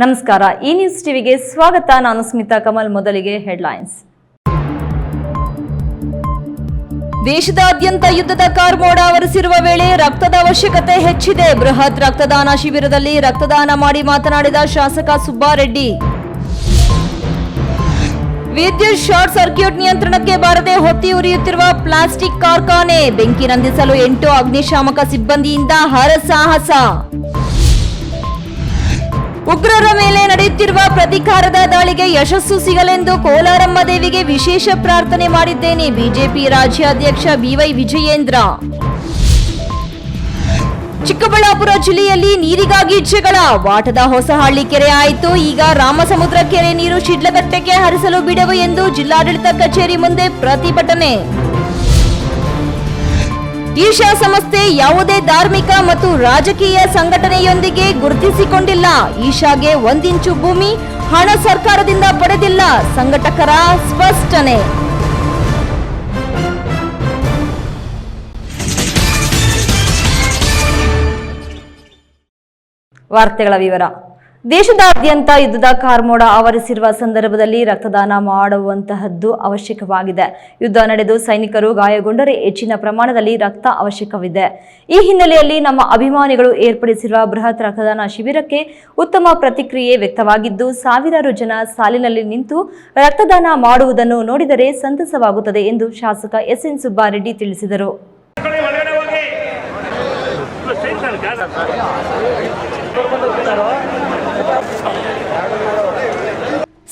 ನಮಸ್ಕಾರ, ಈ ನ್ಯೂಸ್ ಟಿವಿಗೆ ಸ್ವಾಗತ. ನಾನು ಸ್ಮಿತಾ ಕಮಲ್. ಮೊದಲಿಗೆ ಹೆಡ್ಲೈನ್ಸ್. ದೇಶದಾದ್ಯಂತ ಯುದ್ಧದ ಕಾರ್ಮೋಡ ಆವರಿಸಿರುವ ವೇಳೆ ರಕ್ತದ ಅವಶ್ಯಕತೆ ಹೆಚ್ಚಿದೆ. ಬೃಹತ್ ರಕ್ತದಾನ ಶಿಬಿರದಲ್ಲಿ ರಕ್ತದಾನ ಮಾಡಿ ಮಾತನಾಡಿದ ಶಾಸಕ ಸುಬ್ಬಾರೆಡ್ಡಿ. ವಿದ್ಯುತ್ ಶಾರ್ಟ್ ಸರ್ಕ್ಯೂಟ್ ನಿಯಂತ್ರಣಕ್ಕೆ ಬಾರದೆ ಹೊತ್ತಿ ಉರಿಯುತ್ತಿರುವ ಪ್ಲಾಸ್ಟಿಕ್ ಕಾರ್ಖಾನೆ. ಬೆಂಕಿ ನಂದಿಸಲು 8 ಅಗ್ನಿಶಾಮಕ ಸಿಬ್ಬಂದಿಯಿಂದ ಹರಸಾಹಸ. ಉಗ್ರರ ಮೇಲೆ ನಡೆಯುತ್ತಿರುವ ಪ್ರತೀಕಾರದ ದಾಳಿಗೆ ಯಶಸ್ಸು ಸಿಗಲೆಂದು ಕೋಲಾರಮ್ಮ ದೇವಿಗೆ ವಿಶೇಷ ಪ್ರಾರ್ಥನೆ ಮಾಡಿದ್ದೇನೆ. ಬಿಜೆಪಿ ರಾಜ್ಯಾಧ್ಯಕ್ಷ ಬಿವೈ ವಿಜಯೇಂದ್ರ. ಚಿಕ್ಕಬಳ್ಳಾಪುರ ಜಿಲ್ಲೆಯಲ್ಲಿ ನೀರಿಗಾಗಿ ಜಗಳ. ವಾಟದ ಹೊಸಹಳ್ಳಿ ಕೆರೆ ಆಯಿತು, ಈಗ ರಾಮಸಮುದ್ರ ಕೆರೆ ನೀರು ಶಿಡ್ಲಘಟ್ಟಕ್ಕೆ ಹರಿಸಲು ಬಿಡವು ಎಂದು ಜಿಲ್ಲಾಡಳಿತ ಕಚೇರಿ ಮುಂದೆ ಪ್ರತಿಭಟನೆ. ಈಶಾ ಸಂಸ್ಥೆ ಯಾವುದೇ ಧಾರ್ಮಿಕ ಮತ್ತು ರಾಜಕೀಯ ಸಂಘಟನೆಯೊಂದಿಗೆ ಗುರುತಿಸಿಕೊಂಡಿಲ್ಲ. ಈಶಾಗೆ 1 ಇಂಚು ಭೂಮಿ, ಹಣ ಸರ್ಕಾರದಿಂದ ಪಡೆದಿಲ್ಲ. ಸಂಘಟಕರ ಸ್ಪಷ್ಟನೆ. ವಾರ್ತೆಗಳ ವಿವರ. ದೇಶದಾದ್ಯಂತ ಯುದ್ಧದ ಕಾರ್ಮೋಡ ಆವರಿಸಿರುವ ಸಂದರ್ಭದಲ್ಲಿ ರಕ್ತದಾನ ಮಾಡುವಂತಹದ್ದು ಅವಶ್ಯಕವಾಗಿದೆ. ಯುದ್ಧ ನಡೆದು ಸೈನಿಕರು ಗಾಯಗೊಂಡರೆ ಹೆಚ್ಚಿನ ಪ್ರಮಾಣದಲ್ಲಿ ರಕ್ತ ಅವಶ್ಯಕವಿದೆ. ಈ ಹಿನ್ನೆಲೆಯಲ್ಲಿ ನಮ್ಮ ಅಭಿಮಾನಿಗಳು ಏರ್ಪಡಿಸಿರುವ ಬೃಹತ್ ರಕ್ತದಾನ ಶಿಬಿರಕ್ಕೆ ಉತ್ತಮ ಪ್ರತಿಕ್ರಿಯೆ ವ್ಯಕ್ತವಾಗಿದ್ದು, ಸಾವಿರಾರು ಜನ ಸಾಲಿನಲ್ಲಿ ನಿಂತು ರಕ್ತದಾನ ಮಾಡುವುದನ್ನು ನೋಡಿದರೆ ಸಂತಸವಾಗುತ್ತದೆ ಎಂದು ಶಾಸಕ ಎಸ್ಎನ್ ಸುಬ್ಬಾರೆಡ್ಡಿ ತಿಳಿಸಿದರು.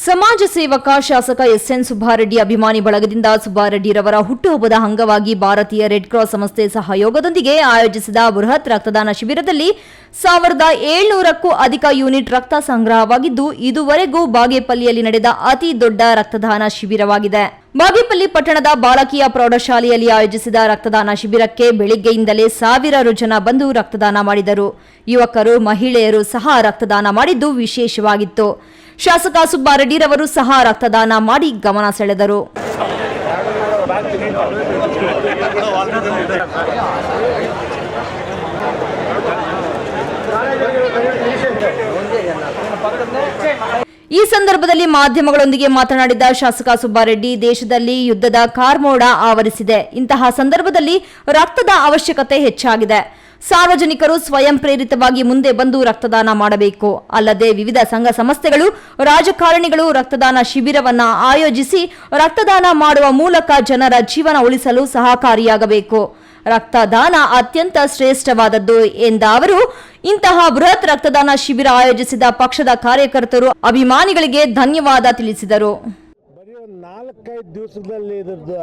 ಸಮಾಜ ಸೇವಕ ಶಾಸಕ ಎಸ್ಎನ್ ಸುಬ್ಬಾರೆಡ್ಡಿ ಅಭಿಮಾನಿ ಬಳಗದಿಂದ ಸುಬ್ಬಾರೆಡ್ಡಿರವರ ಹುಟ್ಟುಹಬ್ಬದ ಅಂಗವಾಗಿ ಭಾರತೀಯ ರೆಡ್ ಕ್ರಾಸ್ ಸಂಸ್ಥೆ ಸಹಯೋಗದೊಂದಿಗೆ ಆಯೋಜಿಸಿದ ಬೃಹತ್ ರಕ್ತದಾನ ಶಿಬಿರದಲ್ಲಿ 1700ಕ್ಕೂ ಅಧಿಕ ಯೂನಿಟ್ ರಕ್ತ ಸಂಗ್ರಹವಾಗಿದ್ದು, ಇದುವರೆಗೂ ಬಾಗೇಪಲ್ಲಿಯಲ್ಲಿ ನಡೆದ ಅತಿ ದೊಡ್ಡ ರಕ್ತದಾನ ಶಿಬಿರವಾಗಿದೆ. ಬಾಗೇಪಲ್ಲಿ ಪಟ್ಟಣದ ಬಾಲಕಿಯ ಪ್ರೌಢಶಾಲೆಯಲ್ಲಿ ಆಯೋಜಿಸಿದ ರಕ್ತದಾನ ಶಿಬಿರಕ್ಕೆ ಬೆಳಿಗ್ಗೆಯಿಂದಲೇ ಸಾವಿರಾರು ಜನ ಬಂದು ರಕ್ತದಾನ ಮಾಡಿದರು. ಯುವಕರು, ಮಹಿಳೆಯರು ಸಹ ರಕ್ತದಾನ ಮಾಡಿದ್ದು ವಿಶೇಷವಾಗಿತ್ತು. ಶಾಸಕ ಸುಬ್ಬಾರೆಡ್ಡಿರವರು ಸಹ ರಕ್ತದಾನ ಮಾಡಿ ಗಮನ ಸೆಳೆದರು. ಈ ಸಂದರ್ಭದಲ್ಲಿ ಮಾಧ್ಯಮಗಳೊಂದಿಗೆ ಮಾತನಾಡಿದ ಶಾಸಕ ಸುಬ್ಬಾರೆಡ್ಡಿ, ದೇಶದಲ್ಲಿ ಯುದ್ಧದ ಕಾರ್ಮೋಡ ಆವರಿಸಿದೆ. ಇಂತಹ ಸಂದರ್ಭದಲ್ಲಿ ರಕ್ತದ ಅವಶ್ಯಕತೆ ಹೆಚ್ಚಾಗಿದೆ. ಸಾರ್ವಜನಿಕರು ಸ್ವಯಂ ಪ್ರೇರಿತವಾಗಿ ಮುಂದೆ ಬಂದು ರಕ್ತದಾನ ಮಾಡಬೇಕು. ಅಲ್ಲದೆ ವಿವಿಧ ಸಂಘ ಸಂಸ್ಥೆಗಳು, ರಾಜಕಾರಣಿಗಳು ರಕ್ತದಾನ ಶಿಬಿರವನ್ನ ಆಯೋಜಿಸಿ ರಕ್ತದಾನ ಮಾಡುವ ಮೂಲಕ ಜನರ ಜೀವನ ಉಳಿಸಲು ಸಹಕಾರಿಯಾಗಬೇಕು. ರಕ್ತದಾನ ಅತ್ಯಂತ ಶ್ರೇಷ್ಠವಾದದ್ದು ಎಂದ ಅವರು, ಇಂತಹ ಬೃಹತ್ ರಕ್ತದಾನ ಶಿಬಿರ ಆಯೋಜಿಸಿದ ಪಕ್ಷದ ಕಾರ್ಯಕರ್ತರು, ಅಭಿಮಾನಿಗಳಿಗೆ ಧನ್ಯವಾದ ತಿಳಿಸಿದರು. 4-5 ದಿವಸದಲ್ಲಿ ಇದರದ್ದು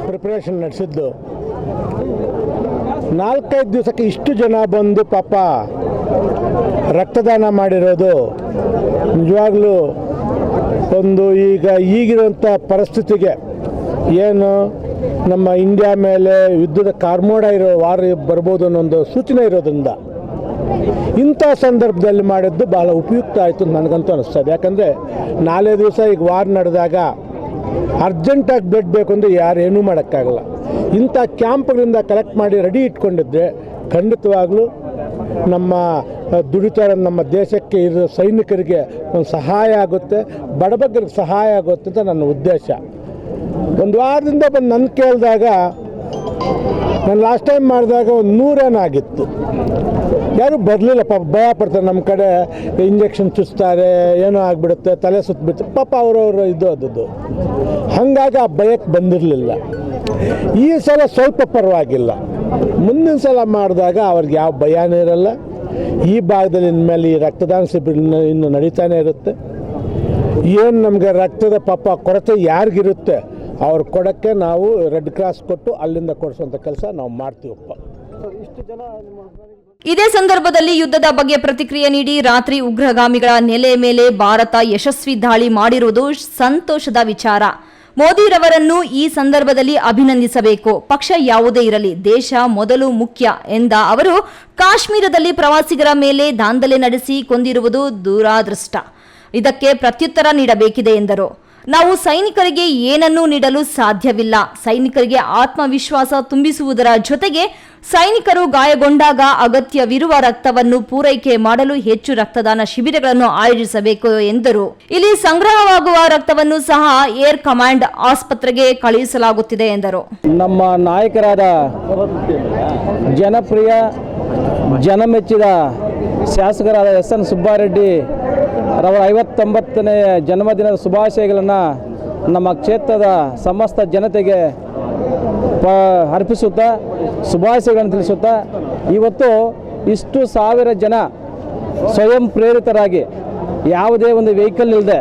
ಪ್ರಿಪರೇಷನ್ ನಡೆಸಿದ್ದು. 4-5 ದಿವಸಕ್ಕೆ ಇಷ್ಟು ಜನ ಬಂದು ಪಾಪ ರಕ್ತದಾನ ಮಾಡಿರೋದು ನಿಜವಾಗ್ಲೂ ಒಂದು ಈಗಿರೋಂಥ ಪರಿಸ್ಥಿತಿಗೆ ಏನು ನಮ್ಮ ಇಂಡಿಯಾ ಮೇಲೆ ಯುದ್ಧದ ಕಾರ್ಮೋಡ ಇರೋ ವಾರ ಬರ್ಬೋದು ಅನ್ನೋ ಒಂದು ಸೂಚನೆ ಇರೋದ್ರಿಂದ ಇಂಥ ಸಂದರ್ಭದಲ್ಲಿ ಮಾಡಿದ್ದು ಭಾಳ ಉಪಯುಕ್ತ ಆಯಿತು ನನಗಂತೂ ಅನಿಸ್ತದೆ. ಯಾಕಂದರೆ 4 ದಿವಸ ಈಗ ವಾರ ನಡೆದಾಗ ಅರ್ಜೆಂಟಾಗಿ ಬ್ಲಡ್ ಬೇಕು ಅಂದರೆ ಯಾರೇನೂ ಮಾಡೋಕ್ಕಾಗಲ್ಲ. ಇಂಥ ಕ್ಯಾಂಪ್ಗಳಿಂದ ಕಲೆಕ್ಟ್ ಮಾಡಿ ರೆಡಿ ಇಟ್ಕೊಂಡಿದ್ರೆ ಖಂಡಿತವಾಗ್ಲೂ ನಮ್ಮ ದುಡಿತಾರ ನಮ್ಮ ದೇಶಕ್ಕೆ ಇರೋ ಸೈನಿಕರಿಗೆ ಒಂದು ಸಹಾಯ ಆಗುತ್ತೆ, ಬಡಬಗ್ಗರಿಗೆ ಸಹಾಯ ಆಗುತ್ತೆ ಅಂತ ನನ್ನ ಉದ್ದೇಶ. ಒಂದು ವಾರದಿಂದ ಬಂದು ನನ್ನ ಕೇಳಿದಾಗ, ನಾನು ಲಾಸ್ಟ್ ಟೈಮ್ ಮಾಡಿದಾಗ ಒಂದು 100 ರನ್ ಆಗಿತ್ತು. ಯಾರೂ ಬರಲಿಲ್ಲ ಪಾಪ, ಭಯ ಪಡ್ತಾರೆ. ನಮ್ಮ ಕಡೆ ಇಂಜೆಕ್ಷನ್ ಚುಚ್ತಾರೆ, ಏನೋ ಆಗಿಬಿಡುತ್ತೆ, ತಲೆ ಸುತ್ತಬಿಡುತ್ತೆ ಪಾಪ, ಅವರವರು ಅದು ಹಾಗಾಗಿ ಆ ಭಯಕ್ಕೆ ಬಂದಿರಲಿಲ್ಲ. ಈ ಸಲ ಸ್ವಲ್ಪ ಪರವಾಗಿಲ್ಲ. ಮುಂದಿನ ಸಲ ಮಾಡಿದಾಗ ಅವ್ರಿಗೆ ಯಾವ ಭಯನೇ ಇರಲ್ಲ. ಈ ಭಾಗದಲ್ಲಿ ಇನ್ಮೇಲೆ ಈ ರಕ್ತದಾನ ಶಿಬಿರ ಇನ್ನು ನಡೀತಾನೆ ಇರುತ್ತೆ. ಏನು ನಮಗೆ ರಕ್ತದ ಪಾಪ ಕೊರತೆ ಯಾರಿಗಿರುತ್ತೆ ಅವ್ರು ಕೊಡೋಕ್ಕೆ ನಾವು ರೆಡ್ ಕ್ರಾಸ್ ಕೊಟ್ಟು ಅಲ್ಲಿಂದ ಕೊಡಿಸುವಂಥ ಕೆಲಸ ನಾವು ಮಾಡ್ತೀವಪ್ಪ. ಇದೇ ಸಂದರ್ಭದಲ್ಲಿ ಯುದ್ಧದ ಬಗ್ಗೆ ಪ್ರತಿಕ್ರಿಯೆ ನೀಡಿ, ರಾತ್ರಿ ಉಗ್ರಗಾಮಿಗಳ ನೆಲೆ ಮೇಲೆ ಭಾರತ ಯಶಸ್ವಿ ದಾಳಿ ಮಾಡಿರುವುದು ಸಂತೋಷದ ವಿಚಾರ. ಮೋದಿರವರನ್ನು ಈ ಸಂದರ್ಭದಲ್ಲಿ ಅಭಿನಂದಿಸಬೇಕು. ಪಕ್ಷ ಯಾವುದೇ ಇರಲಿ, ದೇಶ ಮೊದಲು ಮುಖ್ಯ ಎಂದ ಅವರು, ಕಾಶ್ಮೀರದಲ್ಲಿ ಪ್ರವಾಸಿಗರ ಮೇಲೆ ದಾಂಧಲೆ ನಡೆಸಿ ಕೊಂದಿರುವುದು ದುರಾದೃಷ್ಟ. ಇದಕ್ಕೆ ಪ್ರತ್ಯುತ್ತರ ನೀಡಬೇಕಿದೆ ಎಂದರು. ನಾವು ಸೈನಿಕರಿಗೆ ಏನನ್ನೂ ನೀಡಲು ಸಾಧ್ಯವಿಲ್ಲ. ಸೈನಿಕರಿಗೆ ಆತ್ಮವಿಶ್ವಾಸ ತುಂಬಿಸುವುದರ ಜೊತೆಗೆ ಸೈನಿಕರು ಗಾಯಗೊಂಡಾಗ ಅಗತ್ಯವಿರುವ ರಕ್ತವನ್ನು ಪೂರೈಕೆ ಮಾಡಲು ಹೆಚ್ಚು ರಕ್ತದಾನ ಶಿಬಿರಗಳನ್ನು ಆಯೋಜಿಸಬೇಕು ಎಂದರು. ಇಲ್ಲಿ ಸಂಗ್ರಹವಾಗುವ ರಕ್ತವನ್ನು ಸಹ ಏರ್ ಕಮಾಂಡ್ ಆಸ್ಪತ್ರೆಗೆ ಕಳುಹಿಸಲಾಗುತ್ತಿದೆ ಎಂದರು. ನಮ್ಮ ನಾಯಕರಾದ ಜನಪ್ರಿಯ ಜನಮೆಚ್ಚಿದ ಶಾಸಕರಾದ ಎಸ್.ಎನ್. ಸುಬ್ಬಾರೆಡ್ಡಿ ರವರ 59ನೇ ಜನ್ಮದಿನದ ಶುಭಾಶಯಗಳನ್ನು ನಮ್ಮ ಕ್ಷೇತ್ರದ ಸಮಸ್ತ ಜನತೆಗೆ ಅರ್ಪಿಸುತ್ತಾ ಶುಭಾಶಯಗಳನ್ನು ತಿಳಿಸುತ್ತಾ, ಇವತ್ತು ಇಷ್ಟು ಸಾವಿರ ಜನ ಸ್ವಯಂ ಪ್ರೇರಿತರಾಗಿ ಯಾವುದೇ ಒಂದು ವೆಹಿಕಲ್ ಇಲ್ಲದೆ,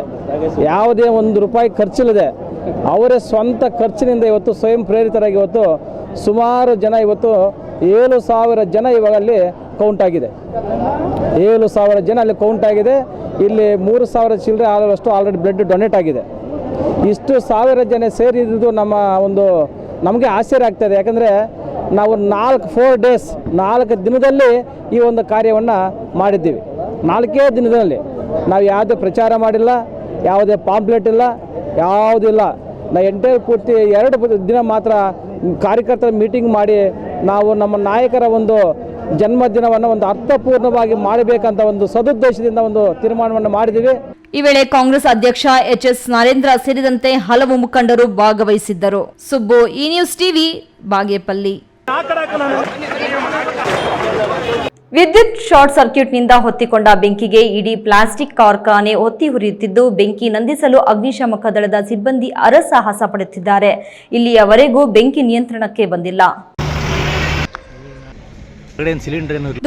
ಯಾವುದೇ ಒಂದು ರೂಪಾಯಿ ಖರ್ಚಿಲ್ಲದೆ ಅವರೇ ಸ್ವಂತ ಖರ್ಚಿನಿಂದ ಇವತ್ತು ಸ್ವಯಂ ಪ್ರೇರಿತರಾಗಿ ಇವತ್ತು ಸುಮಾರು ಜನ ಇವತ್ತು 7,000 ಜನ ಇವಾಗ ಅಲ್ಲಿ ಕೌಂಟ್ ಆಗಿದೆ. 7,000 ಜನ ಅಲ್ಲಿ ಕೌಂಟ್ ಆಗಿದೆ. ಇಲ್ಲಿ 3,000 ಚಿಲ್ಲರೆ ಆಗುವಷ್ಟು ಆಲ್ರೆಡಿ ಬ್ಲಡ್ ಡೊನೇಟ್ ಆಗಿದೆ. ಇಷ್ಟು 1,000 ಜನ ಸೇರಿದ್ದು ನಮಗೆ ಆಶ್ಚರ್ಯ ಆಗ್ತಾಯಿದೆ. ಯಾಕಂದರೆ ನಾವು 4 ಡೇಸ್ 4 ದಿನದಲ್ಲಿ ಈ ಒಂದು ಕಾರ್ಯವನ್ನು ಮಾಡಿದ್ದೀವಿ. 4 ದಿನದಲ್ಲಿ ನಾವು ಯಾವುದೇ ಪ್ರಚಾರ ಮಾಡಿಲ್ಲ, ಯಾವುದೇ ಪಾಂಪ್ಲೆಟ್ ಇಲ್ಲ, ಯಾವುದಿಲ್ಲ. ನಾವು ಎಂಟೈರ್ ಪೂರ್ತಿ 2 ದಿನ ಮಾತ್ರ ಕಾರ್ಯಕರ್ತರ ಮೀಟಿಂಗ್ ಮಾಡಿ ನಾವು ನಮ್ಮ ನಾಯಕರ ಒಂದು ಜನ್ಮದಿನವನ್ನು ಒಂದು ಅರ್ಥಪೂರ್ಣವಾಗಿ ಮಾಡಬೇಕಂತ ಒಂದು ಸದುದ್ದೇಶದಿಂದ ಒಂದು ತೀರ್ಮಾನವನ್ನು ಮಾಡಿದ್ದೀವಿ. ಈ ವೇಳೆ ಕಾಂಗ್ರೆಸ್ ಅಧ್ಯಕ್ಷ ಎಚ್.ಎಸ್. ನರೇಂದ್ರ ಸೇರಿದಂತೆ ಹಲವು ಮುಖಂಡರು ಭಾಗವಹಿಸಿದ್ದರು. ಸುಬ್ಬು, ಈ ನ್ಯೂಸ್ ಟಿವಿ, ಬಾಗೇಪಲ್ಲಿ. ವಿದ್ಯುತ್ ಶಾರ್ಟ್ ಸರ್ಕ್ಯೂಟ್ನಿಂದ ಹೊತ್ತಿಕೊಂಡ ಬೆಂಕಿಗೆ ಇಡೀ ಪ್ಲಾಸ್ಟಿಕ್ ಕಾರ್ಖಾನೆ ಹೊತ್ತಿ ಉರಿಯುತ್ತಿದ್ದು, ಬೆಂಕಿ ನಂದಿಸಲು ಅಗ್ನಿಶಾಮಕ ದಳದ ಸಿಬ್ಬಂದಿ ಹರಸಾಹಸ ಪಡುತ್ತಿದ್ದಾರೆ. ಇಲ್ಲಿಯವರೆಗೂ ಬೆಂಕಿ ನಿಯಂತ್ರಣಕ್ಕೆ ಬಂದಿಲ್ಲ.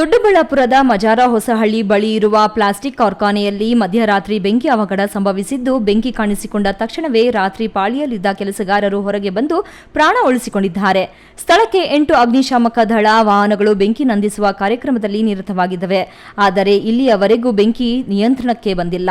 ದೊಡ್ಡಬಳ್ಳಾಪುರದ ಮಜಾರ ಹೊಸಹಳ್ಳಿ ಬಳಿ ಇರುವ ಪ್ಲಾಸ್ಟಿಕ್ ಕಾರ್ಖಾನೆಯಲ್ಲಿ ಮಧ್ಯರಾತ್ರಿ ಬೆಂಕಿ ಅವಘಡ ಸಂಭವಿಸಿದ್ದು, ಬೆಂಕಿ ಕಾಣಿಸಿಕೊಂಡ ತಕ್ಷಣವೇ ರಾತ್ರಿ ಪಾಳಿಯಲ್ಲಿದ್ದ ಕೆಲಸಗಾರರು ಹೊರಗೆ ಬಂದು ಪ್ರಾಣ ಉಳಿಸಿಕೊಂಡಿದ್ದಾರೆ. ಸ್ಥಳಕ್ಕೆ 8 ಅಗ್ನಿಶಾಮಕ ದಳ ವಾಹನಗಳು ಬೆಂಕಿ ನಂದಿಸುವ ಕಾರ್ಯಕ್ರಮದಲ್ಲಿ ನಿರತವಾಗಿದ್ದವೆ. ಆದರೆ ಇಲ್ಲಿಯವರೆಗೂ ಬೆಂಕಿ ನಿಯಂತ್ರಣಕ್ಕೆ ಬಂದಿಲ್ಲ.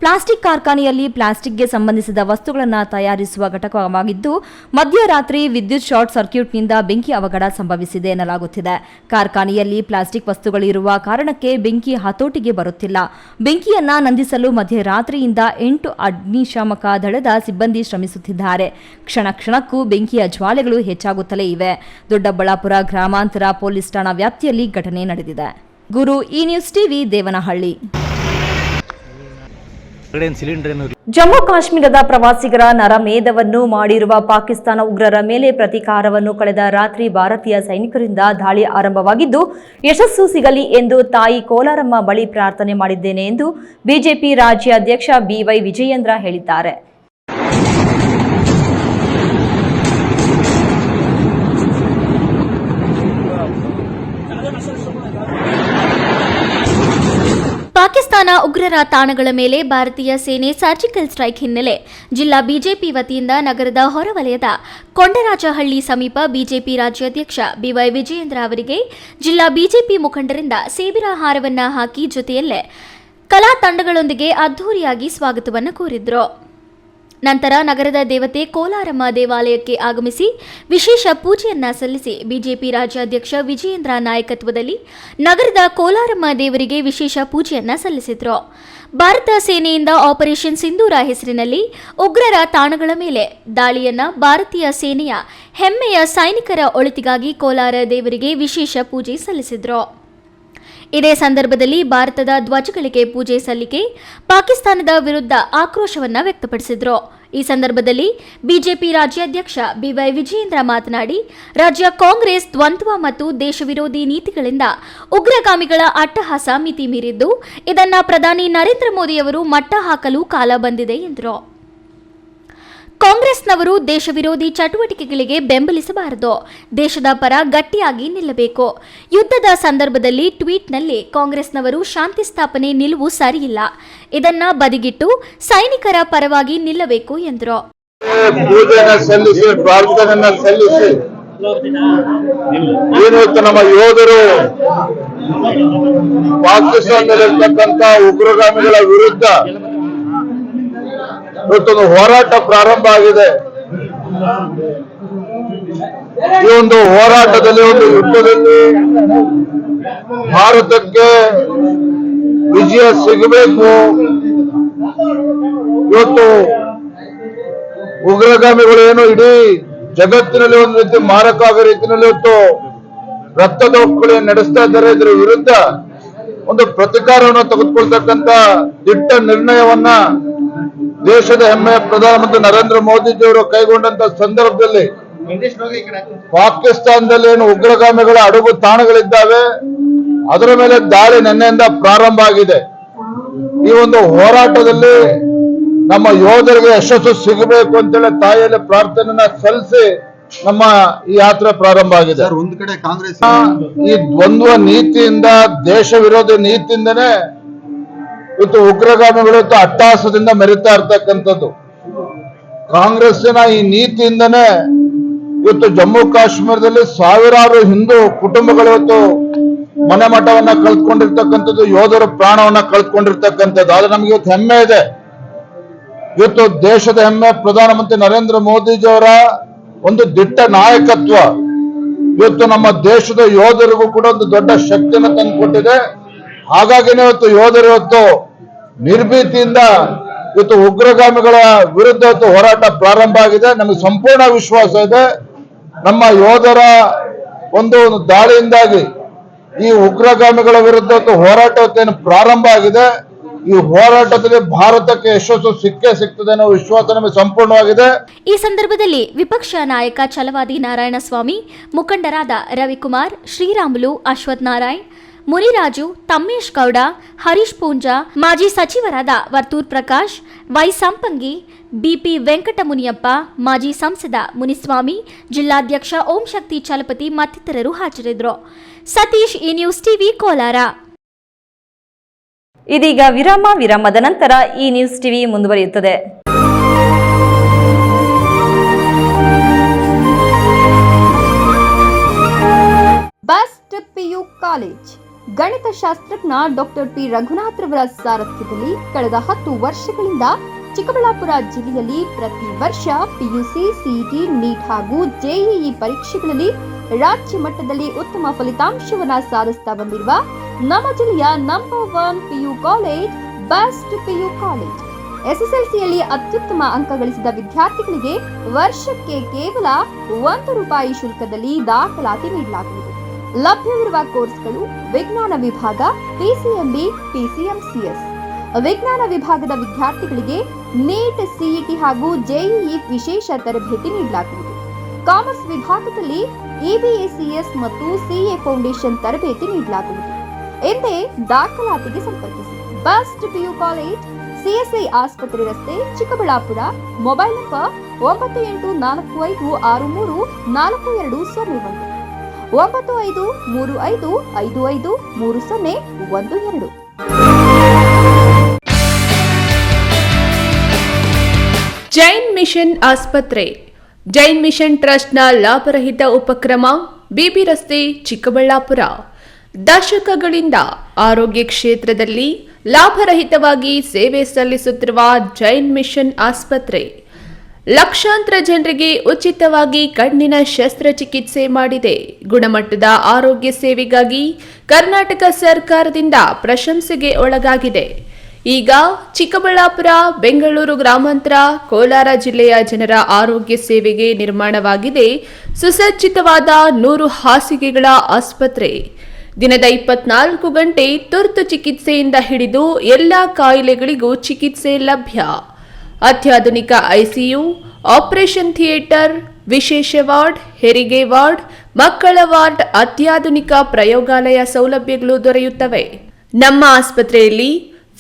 ಪ್ಲಾಸ್ಟಿಕ್ ಕಾರ್ಖಾನೆಯಲ್ಲಿ ಪ್ಲಾಸ್ಟಿಕ್ಗೆ ಸಂಬಂಧಿಸಿದ ವಸ್ತುಗಳನ್ನು ತಯಾರಿಸುವ ಘಟಕವಾಗಿದ್ದು, ಮಧ್ಯರಾತ್ರಿ ವಿದ್ಯುತ್ ಶಾರ್ಟ್ ಸರ್ಕ್ಯೂಟ್ನಿಂದ ಬೆಂಕಿ ಅವಘಡ ಸಂಭವಿಸಿದೆ ಎನ್ನಲಾಗುತ್ತಿದೆ. ಕಾರ್ಖಾನೆಯಲ್ಲಿ ಪ್ಲಾಸ್ಟಿಕ್ ವಸ್ತುಗಳಿರುವ ಕಾರಣಕ್ಕೆ ಬೆಂಕಿ ಹತೋಟಿಗೆ ಬರುತ್ತಿಲ್ಲ. ಬೆಂಕಿಯನ್ನ ನಂದಿಸಲು ಮಧ್ಯರಾತ್ರಿಯಿಂದ 8 ಅಗ್ನಿಶಾಮಕ ದಳದ ಸಿಬ್ಬಂದಿ ಶ್ರಮಿಸುತ್ತಿದ್ದಾರೆ. ಕ್ಷಣ ಕ್ಷಣಕ್ಕೂ ಬೆಂಕಿಯ ಜ್ವಾಲೆಗಳು ಹೆಚ್ಚಾಗುತ್ತಲೇ ಇವೆ. ದೊಡ್ಡಬಳ್ಳಾಪುರ ಗ್ರಾಮಾಂತರ ಪೊಲೀಸ್ ಠಾಣಾ ವ್ಯಾಪ್ತಿಯಲ್ಲಿ ಘಟನೆ ನಡೆದಿದೆ. ಗುರು, ಈ ನ್ಯೂಸ್ ಟಿವಿ, ದೇವನಹಳ್ಳಿ. ಜಮ್ಮು ಕಾಶ್ಮೀರದ ಪ್ರವಾಸಿಗರ ನರಮೇಧವನ್ನು ಮಾಡಿರುವ ಪಾಕಿಸ್ತಾನ ಉಗ್ರರ ಮೇಲೆ ಪ್ರತೀಕಾರವನ್ನು ಕಳೆದ ರಾತ್ರಿ ಭಾರತೀಯ ಸೈನಿಕರಿಂದ ದಾಳಿ ಆರಂಭವಾಗಿದ್ದು, ಯಶಸ್ಸು ಸಿಗಲಿ ಎಂದು ತಾಯಿ ಕೋಲಾರಮ್ಮ ಬಳಿ ಪ್ರಾರ್ಥನೆ ಮಾಡಿದ್ದೇನೆ ಎಂದು ಬಿಜೆಪಿ ರಾಜ್ಯಾಧ್ಯಕ್ಷ ಬಿವೈ ವಿಜಯೇಂದ್ರ ಹೇಳಿದ್ದಾರೆ. ಪಾಕಿಸ್ತಾನ ಉಗ್ರರ ತಾಣಗಳ ಮೇಲೆ ಭಾರತೀಯ ಸೇನೆ ಸರ್ಜಿಕಲ್ ಸ್ಟ್ರೈಕ್ ಹಿನ್ನೆಲೆ ಜಿಲ್ಲಾ ಬಿಜೆಪಿ ವತಿಯಿಂದ ನಗರದ ಹೊರವಲಯದ ಕೊಂಡರಾಜಹಳ್ಳಿ ಸಮೀಪ ಬಿಜೆಪಿ ರಾಜ್ಯಾಧ್ಯಕ್ಷ ಬಿವೈ ವಿಜಯೇಂದ್ರ ಅವರಿಗೆ ಜಿಲ್ಲಾ ಬಿಜೆಪಿ ಮುಖಂಡರಿಂದ ಸೇಬಿನ ಹಾರವನ್ನು ಹಾಕಿ ಜೊತೆಯಲ್ಲೇ ಕಲಾ ತಂಡಗಳೊಂದಿಗೆ ಅದ್ಧೂರಿಯಾಗಿ ಸ್ವಾಗತವನ್ನು ಕೋರಿದ್ರು. ನಂತರ ನಗರದ ದೇವತೆ ಕೋಲಾರಮ್ಮ ದೇವಾಲಯಕ್ಕೆ ಆಗಮಿಸಿ ವಿಶೇಷ ಪೂಜೆಯನ್ನ ಸಲ್ಲಿಸಿ ಬಿಜೆಪಿ ರಾಜ್ಯಾಧ್ಯಕ್ಷ ವಿಜಯೇಂದ್ರ ನಾಯಕತ್ವದಲ್ಲಿ ನಗರದ ಕೋಲಾರಮ್ಮ ದೇವರಿಗೆ ವಿಶೇಷ ಪೂಜೆಯನ್ನ ಸಲ್ಲಿಸಿದ್ರು. ಭಾರತ ಸೇನೆಯಿಂದ ಆಪರೇಷನ್ ಸಿಂಧೂರ ಹೆಸರಿನಲ್ಲಿ ಉಗ್ರರ ತಾಣಗಳ ಮೇಲೆ ದಾಳಿಯನ್ನ ಭಾರತೀಯ ಸೇನೆಯ ಹೆಮ್ಮೆಯ ಸೈನಿಕರ ಒಳಿತಿಗಾಗಿ ಕೋಲಾರ ದೇವರಿಗೆ ವಿಶೇಷ ಪೂಜೆ ಸಲ್ಲಿಸಿದ್ರು. ಇದೇ ಸಂದರ್ಭದಲ್ಲಿ ಭಾರತದ ಧ್ವಜಗಳಿಗೆ ಪೂಜೆ ಸಲ್ಲಿಕೆ, ಪಾಕಿಸ್ತಾನದ ವಿರುದ್ಧ ಆಕ್ರೋಶವನ್ನ ವ್ಯಕ್ತಪಡಿಸಿದ್ರು. ಈ ಸಂದರ್ಭದಲ್ಲಿ ಬಿಜೆಪಿ ರಾಜ್ಯಾಧ್ಯಕ್ಷ ಬಿವೈ ವಿಜಯೇಂದ್ರ ಮಾತನಾಡಿ, ರಾಜ್ಯ ಕಾಂಗ್ರೆಸ್ ದ್ವಂದ್ವ ಮತ್ತು ದೇಶ ವಿರೋಧಿ ನೀತಿಗಳಿಂದ ಉಗ್ರಗಾಮಿಗಳ ಅಟ್ಟಹಾಸ ಮಿತಿ ಮೀರಿದ್ದು, ಇದನ್ನ ಪ್ರಧಾನಿ ನರೇಂದ್ರ ಮೋದಿಯವರು ಮಟ್ಟ ಹಾಕಲು ಕಾಲ ಬಂದಿದೆ ಎಂದರು. ಕಾಂಗ್ರೆಸ್ನವರು ದೇಶ ವಿರೋಧಿ ಚಟುವಟಿಕೆಗಳಿಗೆ ಬೆಂಬಲಿಸಬಾರದು, ದೇಶದ ಪರ ಗಟ್ಟಿಯಾಗಿ ನಿಲ್ಲಬೇಕು. ಯುದ್ಧದ ಸಂದರ್ಭದಲ್ಲಿ ಟ್ವೀಟ್ನಲ್ಲಿ ಕಾಂಗ್ರೆಸ್ನವರು ಶಾಂತಿ ಸ್ಥಾಪನೆ ನಿಲುವು ಸರಿಯಿಲ್ಲ, ಇದನ್ನ ಬದಿಗಿಟ್ಟು ಸೈನಿಕರ ಪರವಾಗಿ ನಿಲ್ಲಬೇಕು ಎಂದರು. ನಮ್ಮ ಯೋಧರು ಪಾಕಿಸ್ತಾನದಲ್ಲಿರ್ತಕ್ಕಂಥ ಉಗ್ರಗಾಮಿಗಳ ವಿರುದ್ಧ ಇವತ್ತೊಂದು ಹೋರಾಟ ಪ್ರಾರಂಭ ಆಗಿದೆ. ಈ ಒಂದು ಹೋರಾಟದಲ್ಲಿ, ಒಂದು ಯುದ್ಧದಲ್ಲಿ ಭಾರತಕ್ಕೆ ವಿಜಯ ಸಿಗಬೇಕು. ಇವತ್ತು ಉಗ್ರಗಾಮಿಗಳು ಏನು ಇಡೀ ಜಗತ್ತಿನಲ್ಲಿ ಒಂದು ರೀತಿ ಮಾರಕ ಆಗೋ ರೀತಿಯಲ್ಲಿ ಇವತ್ತು ರಕ್ತದೊಕ್ಕಳಿ ನಡೆಸ್ತಾ ಇದ್ದಾರೆ. ಇದರ ವಿರುದ್ಧ ಒಂದು ಪ್ರತಿಕಾರವನ್ನು ತೆಗೆದುಕೊಳ್ತಕ್ಕಂತ ದಿಟ್ಟ ನಿರ್ಣಯವನ್ನ ದೇಶದ ಹೆಮ್ಮೆಯ ಪ್ರಧಾನಮಂತ್ರಿ ನರೇಂದ್ರ ಮೋದಿಜಿಯವರು ಕೈಗೊಂಡಂತ ಸಂದರ್ಭದಲ್ಲಿ ಪಾಕಿಸ್ತಾನದಲ್ಲಿ ಏನು ಉಗ್ರಗಾಮಿಗಳ ಅಡಗು ತಾಣಗಳಿದ್ದಾವೆ, ಅದರ ಮೇಲೆ ದಾಳಿ ನಿನ್ನೆಯಿಂದ ಪ್ರಾರಂಭ ಆಗಿದೆ. ಈ ಒಂದು ಹೋರಾಟದಲ್ಲಿ ನಮ್ಮ ಯೋಧರಿಗೆ ಯಶಸ್ಸು ಸಿಗಬೇಕು ಅಂತೇಳಿ ತಾಯಿಯಲ್ಲಿ ಪ್ರಾರ್ಥನೆಯನ್ನ ಸಲ್ಲಿಸಿ ನಮ್ಮ ಈ ಯಾತ್ರೆ ಪ್ರಾರಂಭ ಆಗಿದೆ. ಒಂದು ಕಡೆ ಕಾಂಗ್ರೆಸ್ ಈ ದ್ವಂದ್ವ ನೀತಿಯಿಂದ, ದೇಶ ವಿರೋಧಿ ನೀತಿಯಿಂದನೇ ಇವತ್ತು ಉಗ್ರಗಾಮಿಗಳು ಅಟ್ಟಹಾಸದಿಂದ ಮೆರಿತಾ ಇರ್ತಕ್ಕಂಥದ್ದು. ಕಾಂಗ್ರೆಸ್ಸಿನ ಈ ನೀತಿಯಿಂದನೇ ಇವತ್ತು ಜಮ್ಮು ಕಾಶ್ಮೀರದಲ್ಲಿ ಸಾವಿರಾರು ಹಿಂದೂ ಕುಟುಂಬಗಳು ಇವತ್ತು ಮನೆ ಮಠವನ್ನ ಕಳ್ಕೊಂಡಿರ್ತಕ್ಕಂಥದ್ದು, ಯೋಧರ ಪ್ರಾಣವನ್ನ ಕಳ್ಕೊಂಡಿರ್ತಕ್ಕಂಥದ್ದು. ಆದ್ರೆ ನಮ್ಗೆ ಇವತ್ತು ಹೆಮ್ಮೆ ಇದೆ. ಇವತ್ತು ದೇಶದ ಹೆಮ್ಮೆ ಪ್ರಧಾನಮಂತ್ರಿ ನರೇಂದ್ರ ಮೋದಿಜಿಯವರ ಒಂದು ದಿಟ್ಟ ನಾಯಕತ್ವ ಇವತ್ತು ನಮ್ಮ ದೇಶದ ಯೋಧರಿಗೂ ಕೂಡ ಒಂದು ದೊಡ್ಡ ಶಕ್ತಿಯನ್ನು ತಂದುಕೊಟ್ಟಿದೆ. ಹಾಗಾಗಿನೇ ಇವತ್ತು ಯೋಧರು ಇವತ್ತು ನಿರ್ಭೀತಿಯಿಂದ ಇವತ್ತು ಉಗ್ರಗಾಮಿಗಳ ವಿರುದ್ಧ ಇವತ್ತು ಹೋರಾಟ ಪ್ರಾರಂಭ ಆಗಿದೆ. ನಮಗೆ ಸಂಪೂರ್ಣ ವಿಶ್ವಾಸ ಇದೆ, ನಮ್ಮ ಯೋಧರ ಒಂದು ದಾಳಿಯಿಂದಾಗಿ ಈ ಉಗ್ರಗಾಮಿಗಳ ವಿರುದ್ಧ ಹೋರಾಟ ಏನು ಪ್ರಾರಂಭ ಆಗಿದೆ, ಈ ಹೋರಾಟದಲ್ಲಿ ಭಾರತಕ್ಕೆ ಯಶಸ್ಸು ಸಿಕ್ಕೇ ಸಿಗ್ತದೆ ಅನ್ನೋ ವಿಶ್ವಾಸ ನಮಗೆ ಸಂಪೂರ್ಣವಾಗಿದೆ. ಈ ಸಂದರ್ಭದಲ್ಲಿ ವಿಪಕ್ಷ ನಾಯಕ ಛಲವಾದಿ ನಾರಾಯಣಸ್ವಾಮಿ, ಮುಖಂಡರಾದ ರವಿಕುಮಾರ್, ಶ್ರೀರಾಮುಲು, ಅಶ್ವಥ್ ನಾರಾಯಣ್, ಮುನಿರಾಜು, ತಮ್ಮೇಶ್ ಗೌಡ, ಹರೀಶ್ ಪೂಂಜಾ, ಮಾಜಿ ಸಚಿವರಾದ ವರ್ತೂರ್ ಪ್ರಕಾಶ್, ವೈ ಸಂಪಂಗಿ, ಬಿಪಿ ವೆಂಕಟಮುನಿಯಪ್ಪ, ಮಾಜಿ ಸಂಸದ ಮುನಿಸ್ವಾಮಿ, ಜಿಲ್ಲಾಧ್ಯಕ್ಷ ಓಂ ಶಕ್ತಿ ಛಲಪತಿ ಮತ್ತಿತರರು ಹಾಜರಿದ್ದರು. ಸತೀಶ್, ಈ ನ್ಯೂಸ್ ಟಿವಿ, ಕೋಲಾರ. ಇದೀಗ ವಿರಾಮದ ನಂತರ ಈ ನ್ಯೂಸ್ ಟಿವಿ ಮುಂದುವರಿಯುತ್ತದೆ. Best PU college. ಗಣಿತಶಾಸ್ತ್ರಜ್ಞ ಡಾಕ್ಟರ್ ಪಿ ರಘುನಾಥ್ ರವರ ಸಾರಥ್ಯದಲ್ಲಿ ಕಳೆದ 10 ವರ್ಷಗಳಿಂದ ಚಿಕ್ಕಬಳ್ಳಾಪುರ ಜಿಲ್ಲೆಯಲ್ಲಿ ಪ್ರತಿ ವರ್ಷ ಪಿಯುಸಿ, ಸಿಇಟಿ, ನೀಟ್ ಹಾಗೂ ಜೆಇಇ ಪರೀಕ್ಷೆಗಳಲ್ಲಿ ರಾಜ್ಯ ಮಟ್ಟದಲ್ಲಿ ಉತ್ತಮ ಫಲಿತಾಂಶವನ್ನು ಸಾಧಿಸ್ತಾ ಬಂದಿರುವ ನಮ್ಮ ಜಿಲ್ಲೆಯ number 1 PU college best PU college. ಎಸ್ಎಸ್ಎಲ್ಸಿಯಲ್ಲಿ ಅತ್ಯುತ್ತಮ ಅಂಕ ಗಳಿಸಿದ ವಿದ್ಯಾರ್ಥಿಗಳಿಗೆ ವರ್ಷಕ್ಕೆ ಕೇವಲ ₹1 ಶುಲ್ಕದಲ್ಲಿ ದಾಖಲಾತಿ ನೀಡಲಾಗುವುದು. ಲಭ್ಯವಿರುವ ಕೋರ್ಸ್ಗಳು: ವಿಜ್ಞಾನ ವಿಭಾಗ, ಪಿಸಿಎಂಬಿ, ಪಿಸಿಎಂಸಿಎಸ್. ವಿಜ್ಞಾನ ವಿಭಾಗದ ವಿದ್ಯಾರ್ಥಿಗಳಿಗೆ ನೀಟ್, ಸಿಇಟಿ ಹಾಗೂ ಜೆಇಇ ವಿಶೇಷ ತರಬೇತಿ ನೀಡಲಾಗುವುದು. ಕಾಮರ್ಸ್ ವಿಭಾಗದಲ್ಲಿ ಇಬಿಎಸಿಎಸ್ ಮತ್ತು ಸಿಎ ಫೌಂಡೇಶನ್ ತರಬೇತಿ ನೀಡಲಾಗುವುದು. ಎಂದೇ ದಾಖಲಾತಿಗೆ ಸಂಪರ್ಕಿಸಿ. ಬೆಸ್ಟ್ ಪಿಯು ಕಾಲೇಜ್, ಸಿಎಸ್ಐ ಆಸ್ಪತ್ರೆ ರಸ್ತೆ, Chikkaballapur. Mobile number 9845634201, 9535553012. Jain mission ಆಸ್ಪತ್ರೆ. ಜೈನ್ ಮಿಷನ್ ಟ್ರಸ್ಟ್ನ ಲಾಭರಹಿತ ಉಪಕ್ರಮ, ಬಿಬಿ ರಸ್ತೆ, ಚಿಕ್ಕಬಳ್ಳಾಪುರ. ದಶಕಗಳಿಂದ ಆರೋಗ್ಯ ಕ್ಷೇತ್ರದಲ್ಲಿ ಲಾಭರಹಿತವಾಗಿ ಸೇವೆ ಸಲ್ಲಿಸುತ್ತಿರುವ ಜೈನ್ ಮಿಷನ್ ಆಸ್ಪತ್ರೆ ಲಕ್ಷಾಂತರ ಜನರಿಗೆ ಉಚಿತವಾಗಿ ಕಣ್ಣಿನ ಶಸ್ತ್ರಚಿಕಿತ್ಸೆ ಮಾಡಿದೆ. ಗುಣಮಟ್ಟದ ಆರೋಗ್ಯ ಸೇವೆಗಾಗಿ ಕರ್ನಾಟಕ ಸರ್ಕಾರದಿಂದ ಪ್ರಶಂಸೆಗೆ ಒಳಗಾಗಿದೆ. ಈಗ ಚಿಕ್ಕಬಳ್ಳಾಪುರ, ಬೆಂಗಳೂರು ಗ್ರಾಮಾಂತರ, ಕೋಲಾರ ಜಿಲ್ಲೆಯ ಜನರ ಆರೋಗ್ಯ ಸೇವೆಗೆ ನಿರ್ಮಾಣವಾಗಿದೆ ಸುಸಜ್ಜಿತವಾದ 100 ಹಾಸಿಗೆಗಳ ಆಸ್ಪತ್ರೆ. ದಿನದ 24 ಗಂಟೆ ತುರ್ತು ಚಿಕಿತ್ಸೆಯಿಂದ ಹಿಡಿದು ಎಲ್ಲ ಕಾಯಿಲೆಗಳಿಗೂ ಚಿಕಿತ್ಸೆ ಲಭ್ಯ. ಅತ್ಯಾಧುನಿಕ ಐಸಿಯು, ಆಪರೇಷನ್ ಥಿಯೇಟರ್, ವಿಶೇಷ ವಾರ್ಡ್, ಹೆರಿಗೆ ವಾರ್ಡ್, ಮಕ್ಕಳ ವಾರ್ಡ್, ಅತ್ಯಾಧುನಿಕ ಪ್ರಯೋಗಾಲಯ ಸೌಲಭ್ಯಗಳು ದೊರೆಯುತ್ತವೆ. ನಮ್ಮ ಆಸ್ಪತ್ರೆಯಲ್ಲಿ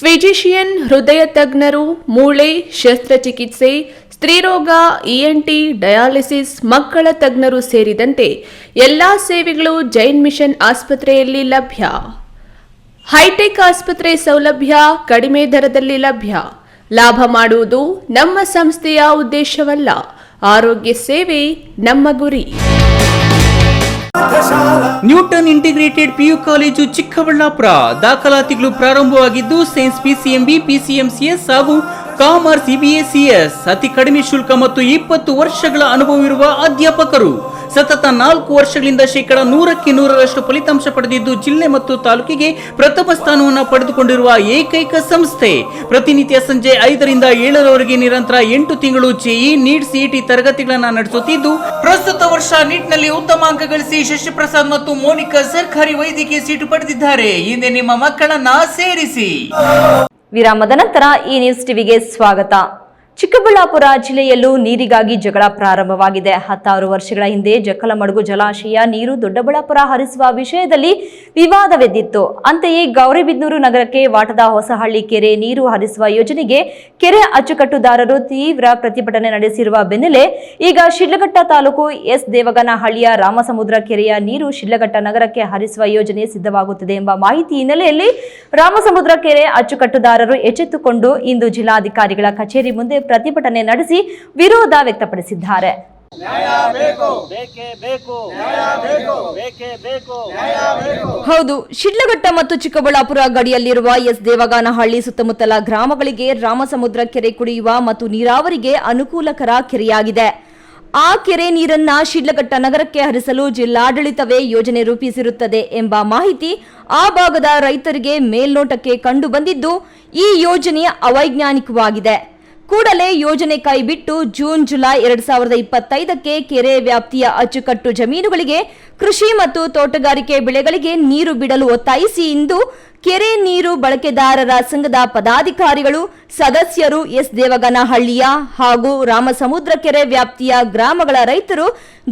ಫಿಜಿಷಿಯನ್, ಹೃದಯ ತಜ್ಞರು, ಮೂಳೆ ಶಸ್ತ್ರಚಿಕಿತ್ಸೆ, ಸ್ತ್ರೀರೋಗ, ಇಎನ್ಟಿ, ಡಯಾಲಿಸಿಸ್, ಮಕ್ಕಳ ತಜ್ಞರು ಸೇರಿದಂತೆ ಎಲ್ಲಾ ಸೇವೆಗಳು ಜೈನ್ ಮಿಷನ್ ಆಸ್ಪತ್ರೆಯಲ್ಲಿ ಲಭ್ಯ. ಹೈಟೆಕ್ ಆಸ್ಪತ್ರೆ ಸೌಲಭ್ಯ ಕಡಿಮೆ ದರದಲ್ಲಿ ಲಭ್ಯ. ಲಾಭ ಮಾಡುವುದು ನಮ್ಮ ಸಂಸ್ಥೆಯ ಉದ್ದೇಶವಲ್ಲ, ಆರೋಗ್ಯ ಸೇವೆ ನಮ್ಮ ಗುರಿ. Newton integrated PU college Chikkaballapura. ದಾಖಲಾತಿಗಳು ಪ್ರಾರಂಭವಾಗಿದ್ದು ಸೈನ್ಸ್ ಪಿಸಿಎಂಬಿ, ಪಿಸಿಎಂಸಿಎಸ್ ಹಾಗೂ ಕಾಮರ್ಸ್ ಇಬಿಎಸಿಎಸ್. ಅತಿ ಕಡಿಮೆ ಶುಲ್ಕ ಮತ್ತು 20 ವರ್ಷಗಳ ಅನುಭವವಿರುವ ಅಧ್ಯಾಪಕರು. ಸತತ 4 ವರ್ಷಗಳಿಂದ 100% ಫಲಿತಾಂಶ ಪಡೆದಿದ್ದು ಜಿಲ್ಲೆ ಮತ್ತು ತಾಲೂಕಿಗೆ ಪ್ರಥಮ ಸ್ಥಾನವನ್ನು ಪಡೆದುಕೊಂಡಿರುವ ಏಕೈಕ ಸಂಸ್ಥೆ. ಪ್ರತಿನಿತ್ಯ ಸಂಜೆ 5 ರಿಂದ 7ರವರೆಗೆ ನಿರಂತರ 8 ತಿಂಗಳು ಜೆಇ, ನೀಟ್, ಸಿಇಟಿ ತರಗತಿಗಳನ್ನು ನಡೆಸುತ್ತಿದ್ದು ಪ್ರಸ್ತುತ ವರ್ಷ ನೀಟ್ನಲ್ಲಿ ಉತ್ತಮ ಅಂಕ ಗಳಿಸಿ ಶಶಿಪ್ರಸಾದ್ ಮತ್ತು ಮೋನಿಕಾ ಸರ್ಕಾರಿ ವೈದ್ಯಕೀಯ ಸೀಟು ಪಡೆದಿದ್ದಾರೆ. ಹಿಂದೆ ನಿಮ್ಮ ಮಕ್ಕಳನ್ನ ಸೇರಿಸಿ. ವಿರಾಮದ ನಂತರ ಈ ನ್ಯೂಸ್ ಟಿವಿಗೆ ಸ್ವಾಗತ. ಚಿಕ್ಕಬಳ್ಳಾಪುರ ಜಿಲ್ಲೆಯಲ್ಲೂ ನೀರಿಗಾಗಿ ಜಗಳ ಪ್ರಾರಂಭವಾಗಿದೆ. 16 ವರ್ಷಗಳ ಹಿಂದೆ ಜಕ್ಕಲಮಡುಗು ಜಲಾಶಯ ನೀರು ದೊಡ್ಡಬಳ್ಳಾಪುರ ಹರಿಸುವ ವಿಷಯದಲ್ಲಿ ವಿವಾದವೆದ್ದಿತ್ತು. ಅಂತೆಯೇ ಗೌರಿಬಿದನೂರು ನಗರಕ್ಕೆ ವಾಟದ ಹೊಸಹಳ್ಳಿ ಕೆರೆ ನೀರು ಹರಿಸುವ ಯೋಜನೆಗೆ ಕೆರೆ ಅಚ್ಚುಕಟ್ಟುದಾರರು ತೀವ್ರ ಪ್ರತಿಭಟನೆ ನಡೆಸಿರುವ ಬೆನ್ನಲ್ಲೇ ಈಗ ಶಿಡ್ಲಘಟ್ಟ ತಾಲೂಕು ಎಸ್ ದೇವಗನಹಳ್ಳಿಯ ರಾಮಸಮುದ್ರ ಕೆರೆಯ ನೀರು ಶಿಡ್ಲಘಟ್ಟ ನಗರಕ್ಕೆ ಹರಿಸುವ ಯೋಜನೆ ಸಿದ್ಧವಾಗುತ್ತಿದೆ ಎಂಬ ಮಾಹಿತಿ ಹಿನ್ನೆಲೆಯಲ್ಲಿ ರಾಮಸಮುದ್ರ ಕೆರೆ ಅಚ್ಚುಕಟ್ಟುದಾರರು ಎಚ್ಚೆತ್ತುಕೊಂಡು ಇಂದು ಜಿಲ್ಲಾಧಿಕಾರಿಗಳ ಕಚೇರಿ ಮುಂದೆ ಪ್ರತಿಭಟನೆ ನಡೆಸಿ ವಿರೋಧ ವ್ಯಕ್ತಪಡಿಸಿದ್ದಾರೆ. ಹೌದು, ಶಿಡ್ಲಘಟ್ಟ ಮತ್ತು ಚಿಕ್ಕಬಳ್ಳಾಪುರ ಗಡಿಯಲ್ಲಿರುವ ಎಸ್ ದೇವಗನಹಳ್ಳಿ ಸುತ್ತಮುತ್ತಲ ಗ್ರಾಮಗಳಿಗೆ ರಾಮಸಮುದ್ರ ಕೆರೆ ಕುಡಿಯುವ ಮತ್ತು ನೀರಾವರಿಗೆ ಅನುಕೂಲಕರ ಕೆರೆಯಾಗಿದೆ. ಆ ಕೆರೆ ನೀರನ್ನ ಶಿಡ್ಲಘಟ್ಟ ನಗರಕ್ಕೆ ಹರಿಸಲು ಜಿಲ್ಲಾಡಳಿತವೇ ಯೋಜನೆ ರೂಪಿಸಿರುತ್ತದೆ ಎಂಬ ಮಾಹಿತಿ ಆ ಭಾಗದ ರೈತರಿಗೆ ಮೇಲ್ನೋಟಕ್ಕೆ ಕಂಡು ಬಂದಿದ್ದು ಈ ಯೋಜನೆ ಅವೈಜ್ಞಾನಿಕವಾಗಿದೆ. ಕೂಡಲೇ ಯೋಜನೆ ಕೈಬಿಟ್ಟು ಜೂನ್ ಜುಲೈ 2025ಕ್ಕೆ ಕೆರೆ ವ್ಯಾಪ್ತಿಯ ಅಚ್ಚುಕಟ್ಟು ಜಮೀನುಗಳಿಗೆ ಕೃಷಿ ಮತ್ತು ತೋಟಗಾರಿಕೆ ಬೆಳೆಗಳಿಗೆ ನೀರು ಬಿಡಲು ಒತ್ತಾಯಿಸಿ ಇಂದು ಕೆರೆ ನೀರು ಬಳಕೆದಾರರ ಸಂಘದ ಪದಾಧಿಕಾರಿಗಳು, ಸದಸ್ಯರು, ಎಸ್ ದೇವಗನಹಳ್ಳಿಯ ಹಾಗೂ ರಾಮಸಮುದ್ರ ಕೆರೆ ವ್ಯಾಪ್ತಿಯ ಗ್ರಾಮಗಳ ರೈತರು